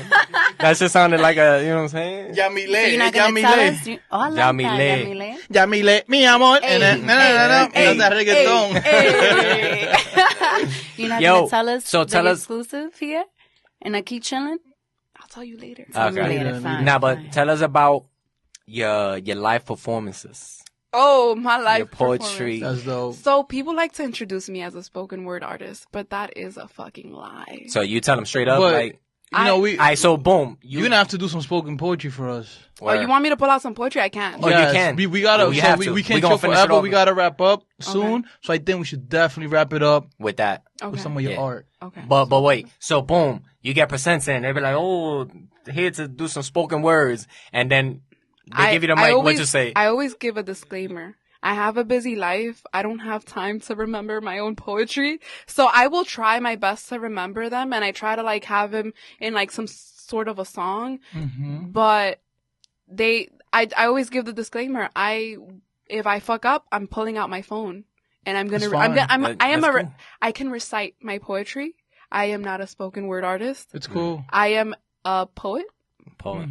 A: That just sounded like a, you know what I'm saying?
C: So
B: Yamile,
C: you're not going to tell us?
B: Yamile.
C: Oh, I like
A: Yamile.
C: that,
B: Yamile, mi amor.
C: Hey,
B: No, that's reggaeton.
C: You're not
A: Yo,
C: going to tell us
A: so
C: the
A: tell us-
C: exclusive here? And Aqui Chillin?
D: I'll tell you later.
C: Tell me
A: Okay.
C: later, fine,
A: Nah, but
C: fine.
A: tell us about your live performances.
D: Oh, my life.
A: Your poetry.
B: That's dope.
D: So people like to introduce me as a spoken word artist, but that is a fucking lie.
A: So you tell them straight up,
B: But,
A: like,
B: you know,
A: alright, so boom.
B: you're gonna have to do some spoken poetry for us.
D: Oh, you want me to pull out some poetry? I can.
A: Oh, you can.
B: We gotta.
A: Oh, you
B: so
A: have
B: we,
A: to.
B: we
A: We
B: can't
A: gonna
B: chill
A: finish it
B: forever.
A: off.
B: We gotta wrap up soon. So I think we should definitely wrap it up
A: with that?
D: Okay.
B: with some of your
A: Yeah.
B: art.
D: Okay.
A: But wait, so boom, you get percents in. They be like, oh, here to do some spoken words, and then they give you the mic. What you say?
D: I always give a disclaimer. I have a busy life. I don't have time to remember my own poetry. So I will try my best to remember them, and I try to like have them in like some sort of a song. But I always give the disclaimer. If I fuck up, I'm pulling out my phone and I'm gonna,
B: That's fine.
A: That's cool.
D: I can recite my poetry. I am not a spoken word artist.
B: It's cool.
D: I am a poet.
A: Poet.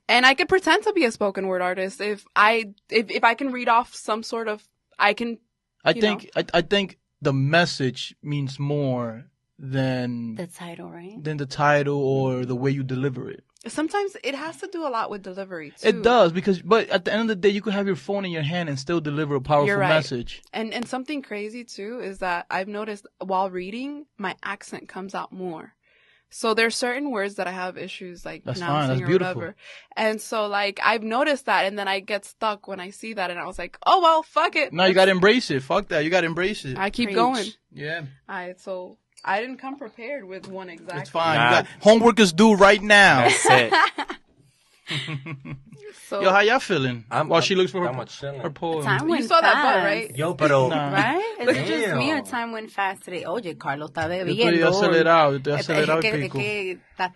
D: And I could pretend to be a spoken word artist if I can read off some sort of, I
B: think the message means more than
C: The title, right?
B: the title or the way you deliver it.
D: sometimes it has to do a lot with delivery too.
B: It does but at the end of the day, you could have your phone in your hand and still deliver a powerful
D: You're right.
B: message.
D: And something crazy too is that I've noticed while reading, my accent comes out more. So there's certain words that I have issues like
B: That's fine.
D: pronouncing
B: That's
D: or
B: beautiful.
D: whatever. And so like I've noticed that, and then I get stuck when I see that, and I was like, oh well, fuck it.
B: No, you gotta embrace it. Fuck that. You gotta embrace it.
D: I keep
C: Preach.
D: going.
B: Yeah.
D: Alright, so I didn't come prepared with one exact.
B: It's fine.
A: Nah.
B: You got homework is due right now.
A: That's it.
D: So
B: Yo, how y'all feeling? While she looks for
A: I'm
B: her
A: chilling.
B: poem.
C: Time
D: you
C: went
D: saw that
C: fast.
D: butt, right?
A: Yo, pero
B: Nah.
C: Right? Is it just me or
A: Damn.
C: time went fast today? Oye, Carlos está
B: Yo estoy
C: bebiendo.
B: acelerado. Yo estoy acelerado y pico.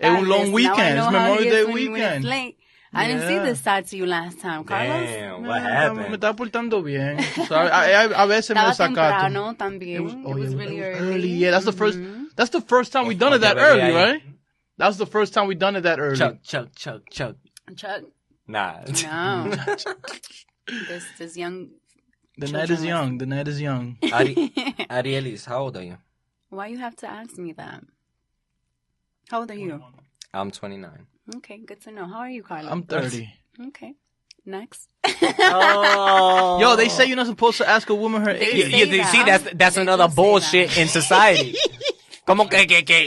B: Es un long weekend. It's Memorial Day weekend.
C: I didn't see
B: Yeah.
C: this side to you last time, Carlos.
A: damn,
B: Me
A: what happened?
B: está portando bien. So, a veces me
C: Estaba
B: desacato.
C: temprano también. It was really early.
B: Yeah, that's the first. That's the first time we done it that
A: Okay, baby,
B: early,
A: I-
B: right? That was the first time we done it that early.
A: Chuck.
C: Chuck,
A: Nah.
C: no. this young.
B: The night is young. The night is young.
A: Arielis, how old are you?
C: Why you have to ask me that? How old are you?
A: I'm 29.
C: Okay, good to know. How are you, Carlos?
B: I'm 30.
C: Okay. Next.
A: Oh.
B: Yo, they say you're not supposed to ask a woman her
C: They
B: age.
C: say
A: You see,
C: that.
A: that's
C: They
A: another
C: do say
A: bullshit
C: that.
A: in society. Como que,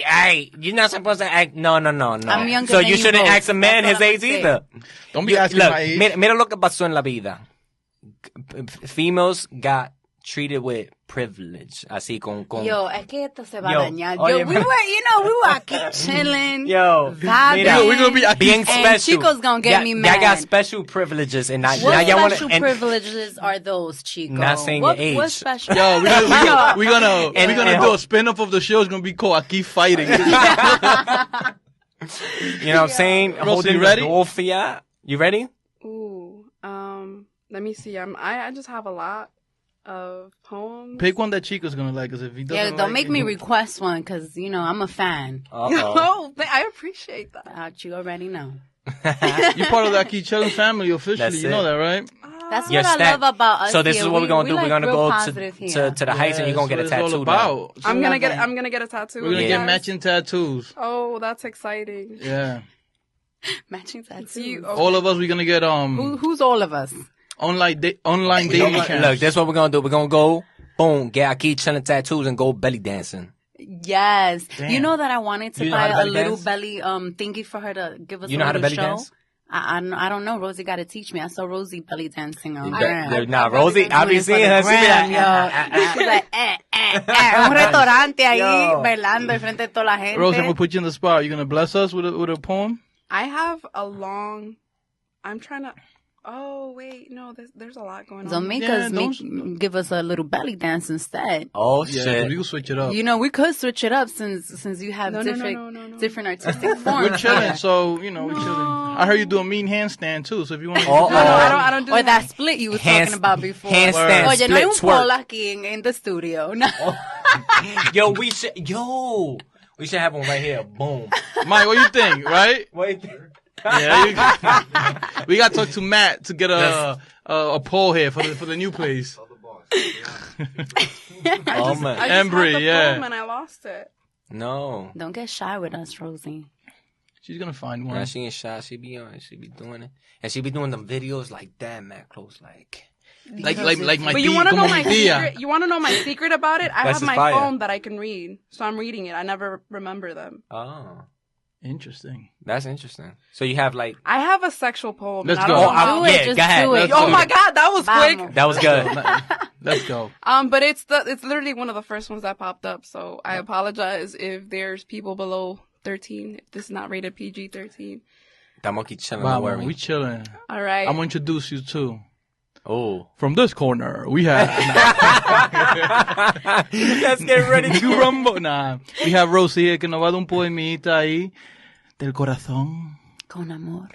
A: ay, you're not supposed to act. No.
C: I'm younger
A: So
C: than
A: you
C: you
A: shouldn't
C: both.
A: ask a man
C: That's
A: his
C: what I'm
A: age
C: saying.
A: either.
B: Don't be asking
A: Look,
B: my age.
A: mira lo que pasó en la vida. Females got treated with privilege. Así con.
C: Yo, es que esto se va a
A: Yo,
C: dañar.
A: oye,
C: Yo, we were aquí chilling.
A: Yo,
C: vibing,
A: mira,
B: we're gonna be aquí
A: being
C: and
A: special.
C: Chico's gonna get me mad.
A: Y'all got special privileges, and now
C: What
A: y'all want
C: special
A: to.
C: privileges are those, Chico?
A: Not saying
C: what,
A: your age.
C: What special?
B: Yo, we're gonna
A: And-
B: do a spin-off of the show. It's gonna be called Aqui Fighting.
A: You know what I'm saying?
B: Rosie,
A: Holding
B: you
A: the
B: ready?
A: door for ya. You ready?
D: Ooh, let me see. I just have a lot. of poems.
B: Pick one that Chico's gonna like, because if he doesn't
C: Yeah, don't
B: like
C: make me request one, because, I'm a fan.
D: Oh, I appreciate that.
C: You already know.
B: You're part of the Aqui Chillin family officially.
A: That's
B: You know
A: it.
B: that, right?
C: That's
A: Your
C: what I
A: stat.
C: love about us.
A: So this
C: here.
A: is what we're gonna do.
C: We
A: We're gonna
C: real
A: go
C: positive
A: to
C: here.
A: the heights, and you're gonna get a
B: that's what it's
A: tattoo.
B: all
A: Now.
B: about.
D: I'm gonna
C: love
D: get a tattoo.
B: We're gonna
D: You
B: get
D: guys.
B: matching tattoos.
D: Oh, that's exciting.
B: Yeah.
C: Matching tattoos.
D: Okay.
B: All of us, we're gonna get
C: Who's all of us?
B: online dating camps.
A: Look, that's what we're gonna do. We're gonna go, boom, get Aqui Chillin tattoos and go belly dancing.
C: Yes.
B: Damn.
C: You know that I wanted to
A: You know
C: buy
A: how to
C: a
A: belly
C: little
A: dance?
C: belly thingy for her to give us
A: You
C: a
A: know how to
C: little
A: belly
C: show.
A: dance?
C: I don't know. Rosie got to teach me. I saw Rosie belly dancing on
A: Nah, Rosie, I be
C: Doing it for
A: seeing
C: the
A: her. She be
C: gram,
A: like,
C: She's like, un restaurante ahí,
A: Yo.
C: bailando enfrente de toda la gente.
B: Rose, I'm gonna put you in the spot. You gonna bless us with a poem?
D: I have a long. I'm trying to. Oh wait, no. There's a lot going on.
C: Don't make
B: Yeah,
C: us give us a little belly dance instead.
A: oh
B: Yeah,
A: shit.
B: we can switch it up.
C: We could switch it up since you have
D: No.
C: different artistic forms.
B: We're chilling,
C: here.
B: so we're chilling. I heard you do a mean handstand too. So if you want to,
A: Oh,
D: No, I don't do
C: Or
D: that.
C: that split you were talking about before.
A: handstand,
C: Oye, no hay un
A: split, twerk.
C: pole aquí in the studio. No.
A: we should have one right here. Boom.
B: Mike, what you think? Right?
A: Wait.
B: Yeah, we gotta talk to Matt to get a poll here for the new place.
A: Oh man.
D: I just
B: Embry,
D: had the
B: yeah.
D: poem and I lost it.
A: No.
C: Don't get shy with us, Rosie.
B: She's gonna find one.
A: Nah, she ain't shy. She be doing it, and she be doing them videos like that, man. Close, like.
B: like my
D: But you
B: tía,
D: want to know
B: como
D: my
B: mi tía.
D: secret? You want to know my secret about it? I
A: That's
D: have my
A: fire.
D: phone that I can read, so I'm reading it. I never remember them.
A: Oh,
B: Interesting.
A: that's interesting. So you have like.
D: I have a sexual poem.
B: Let's
D: and I
B: go.
D: don't know how-
C: Do it,
A: yeah,
C: just
A: go ahead.
C: do it.
B: Let's
D: Oh
B: go.
D: my god, that was
C: Vamos.
D: quick.
A: That was good.
B: Let's go.
D: But it's literally one of the first ones that popped up. So I apologize if there's people below 13. This is not rated PG-13.
A: Estamos aquí chilling.
B: Wow,
A: Don't worry.
B: we chilling.
D: All right.
B: I'm gonna introduce you too.
A: Oh.
B: From this corner, we have
A: Let's get ready
B: to rumble. Nah, we have Rosie here que nos va a dar un poemita ahí del corazón.
C: Con amor.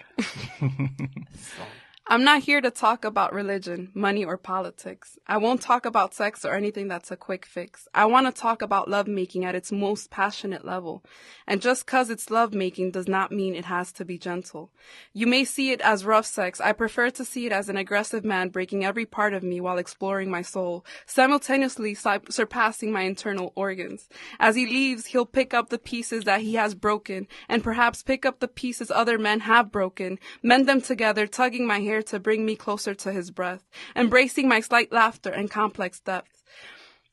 D: I'm not here to talk about religion, money, or politics. I won't talk about sex or anything that's a quick fix. I want to talk about lovemaking at its most passionate level. And just 'cause it's lovemaking does not mean it has to be gentle. You may see it as rough sex. I prefer to see it as an aggressive man breaking every part of me while exploring my soul, simultaneously surpassing my internal organs. As he leaves, he'll pick up the pieces that he has broken, and perhaps pick up the pieces other men have broken, mend them together, tugging my hair to bring me closer to his breath, embracing my slight laughter and complex depth.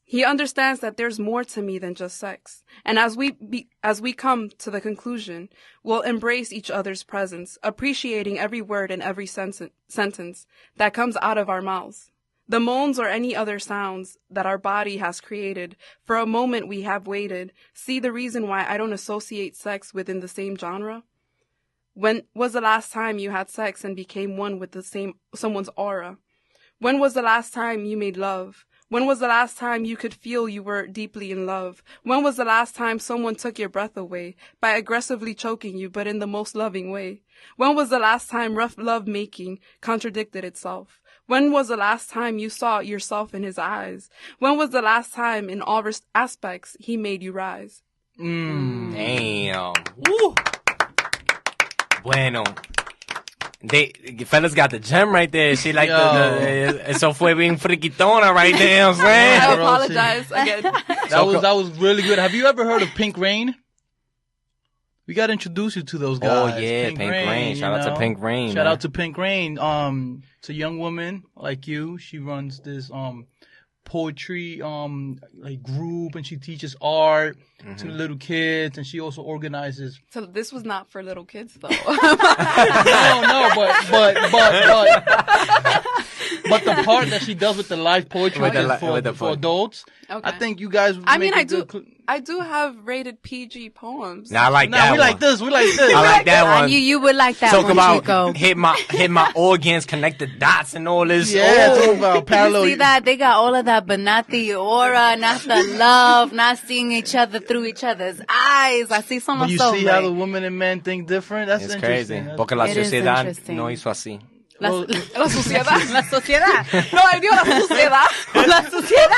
D: He understands that there's more to me than just sex. And as we come to the conclusion, we'll embrace each other's presence, appreciating every word and every sentence that comes out of our mouths. The moans or any other sounds that our body has created. For a moment we have waited. See the reason why I don't associate sex within the same genre? When was the last time you had sex and became one with someone's aura? When was the last time you made love? When was the last time you could feel you were deeply in love? When was the last time someone took your breath away by aggressively choking you, but in the most loving way? When was the last time rough love making contradicted itself? When was the last time you saw yourself in his eyes? When was the last time in all aspects he made you rise?
A: Damn. Woo. Bueno. Fellas got the gem right there. She like eso fue bien friquitona right there. You know what I'm saying?
D: I apologize again.
B: That was really good. Have you ever heard of Pink Rain? We got to introduce you to those guys.
A: Oh yeah, Pink Rain. Shout out to Pink Rain.
B: Shout out to Pink Rain. It's a young woman like you. She runs this poetry like group, and she teaches art to little kids, and she also organizes.
D: So this was not for little kids, though.
B: no, but the part that she does with the live poetry for adults,
D: Okay.
B: I think you guys.
D: I mean,
B: I
D: I do have rated PG poems.
A: Now I like
B: Nah,
A: that
B: we
A: one.
B: like this. We like this.
A: I like that one.
C: You would like that
A: Talk
C: one,
A: about
C: Chico.
A: hit my organs, connect the dots and all this.
B: Yeah,
A: Oh.
B: talk about parallel.
C: You see that? They got all of that, but not the aura, not the love, not seeing each other through each other's eyes. Así somos
B: But you see how the women and men think different? That's
A: It's crazy.
B: interesting.
A: Porque la
C: It is
A: sociedad
C: interesting.
A: no hizo así.
D: La suciedad.
C: La sociedad.
D: No, él dijo la suciedad.
C: La sociedad.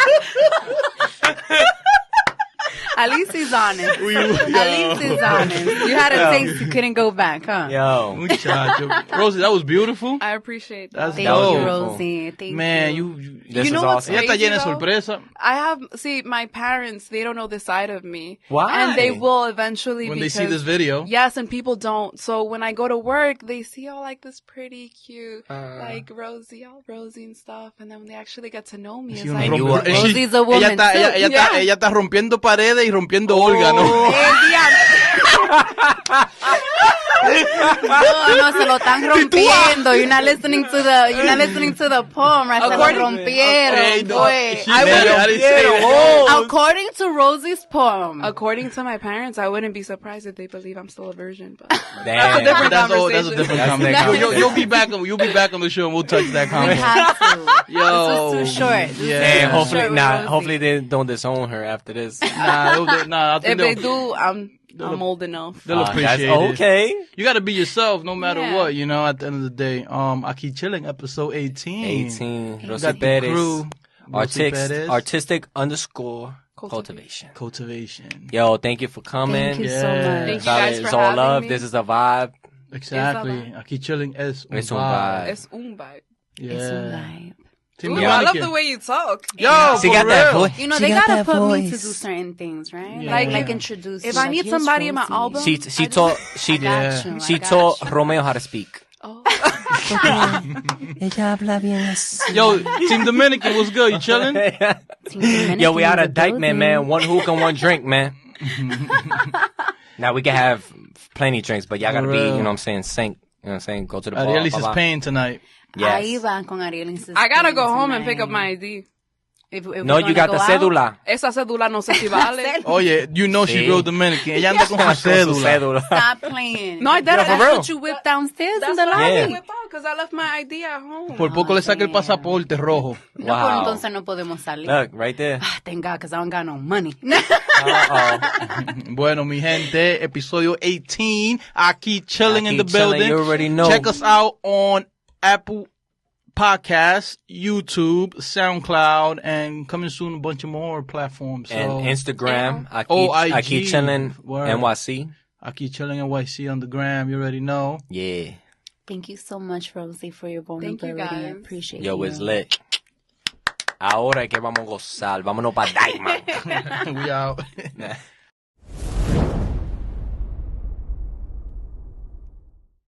C: At least he's honest. At least he's honest. You had a taste, you couldn't go back, huh?
A: Yo.
B: Muchacho. Rosie, that was beautiful.
D: I appreciate that.
B: That's
C: Thank
B: dope.
C: you, Rosie. Thank
B: Man,
C: you.
A: This
D: You know
A: is
D: what's
A: awesome.
B: Ella está
D: crazy,
B: llena de
D: though?
B: sorpresa.
D: My parents, they don't know this side of me.
A: Why?
D: And they will eventually
B: When they see
D: because-
B: this video.
D: Yes, and people don't. So when I go to work, they see all like this pretty cute, like Rosie and stuff. And then when they actually get to know me,
B: Sí,
D: it's
B: uno
D: like,
A: you
B: rompe-
A: are-
C: Rosie's a woman,
B: ella
C: too.
B: está rompiendo paredes y rompiendo órganos.
C: No, se lo están rompiendo. You're not listening to the poem, right? Se lo rompieron,
B: Okay, no,
C: güey.
B: she said it. I didn't say it.
C: According to Rosie's poem.
D: according to my parents, I wouldn't be surprised if they believe I'm still a virgin. But
A: Damn.
D: different
B: That's a
D: conversation.
B: different
A: That's
B: conversation.
A: next
B: You'll be back. You'll be back on the show, and we'll touch that
C: We
B: comment.
C: have to.
B: Yo,
C: This was too short. This
B: Yeah.
A: Damn, hopefully,
C: Sure, Rosie.
A: hopefully they don't disown her after this.
B: Nah, I think
D: if they
B: they'll,
D: do, I'm old enough.
B: they'll appreciate
A: that's
B: it.
A: okay.
B: You got to be yourself, no matter
D: Yeah.
B: what. You know, at the end of the day. Aqui Chillin, episode 18.
A: 18.
B: We
A: Rosie
B: got the
A: Perez.
B: crew. Rosie Perez.
A: Artistic _ cultivation.
B: Cultivation.
A: Yo, thank you for coming.
C: Thank you
B: Yeah.
C: so much.
D: Thank you
A: Solid,
D: guys
A: it's
D: for
A: all
D: having
A: love.
D: me.
A: This is a vibe.
B: Exactly. Aqui Chillin es un
A: Es un
B: vibe.
A: vibe.
D: Es un vibe.
B: Yeah.
C: It's a vibe.
B: Team
D: Ooh, I
B: Dominican.
D: love the way you talk.
B: Yo,
A: She
B: for
A: got that
B: real.
A: voice.
C: You know,
A: She
C: they
A: got
C: gotta
A: that
C: put me to
A: voice.
C: do certain things, right?
B: Yeah.
C: Like introduce
D: If
C: me,
D: I
C: like,
D: need
C: here's
D: somebody in my
C: Rosie.
D: album,
A: She taught
C: I got you.
A: she
C: I got
A: taught
C: you.
A: Romeo how to speak.
D: Oh.
A: Ella habla bien así.
B: Yo, Team Dominican, what's good? You chilling?
A: Yo, we out
C: Dominican
A: of Dykeman, man. One hookah and one drink, man. Now we can have plenty of drinks, but y'all gotta
B: For
A: be, you
B: real.
A: know what I'm saying, sync. You know what I'm saying? Go to the bar.
B: Arielis
A: blah,
B: is
A: blah.
B: paying tonight.
C: Ahí
A: Yes.
C: va con Ariel insisting
D: I gotta go home and
C: tonight.
D: pick up my ID.
C: If
A: No,
C: we're
A: you got
C: gonna
A: the
C: go out,
A: cédula.
D: Esa cédula no sé si vale.
B: Oye, you know she
A: Sí.
B: real Dominican. Ella anda con su
A: Con su
B: cédula.
C: Stop playing.
D: No, I did it.
C: That's
A: real.
C: what you whipped downstairs in
D: That's
C: the
D: what I
C: lobby.
A: Yeah.
D: whip out because I left my ID at home.
B: Por poco le saca el pasaporte rojo.
C: No,
A: Wow.
C: pues entonces no podemos salir.
A: Look, right there.
C: Ah, thank God, because I don't got no money.
A: Uh-oh.
B: Bueno, mi gente, episodio 18. Aquí chilling in
A: Aquí
B: the
A: chilling,
B: building.
A: you already know.
B: Check us out on Apple Podcasts, YouTube, SoundCloud, and coming soon a bunch of more platforms. So,
A: And Instagram,
B: IG.
A: Aquí Chillin
B: Word.
A: NYC.
B: Aquí chilling NYC on the gram. You already know.
A: Yeah.
C: Thank you so much, Rosie, for your vulnerability.
D: Thank you,
C: I
D: guys.
C: appreciate
A: Yo,
C: you.
A: it's lit. Ahora es que vamos a gozar. Vámonos para Diamond.
B: We out.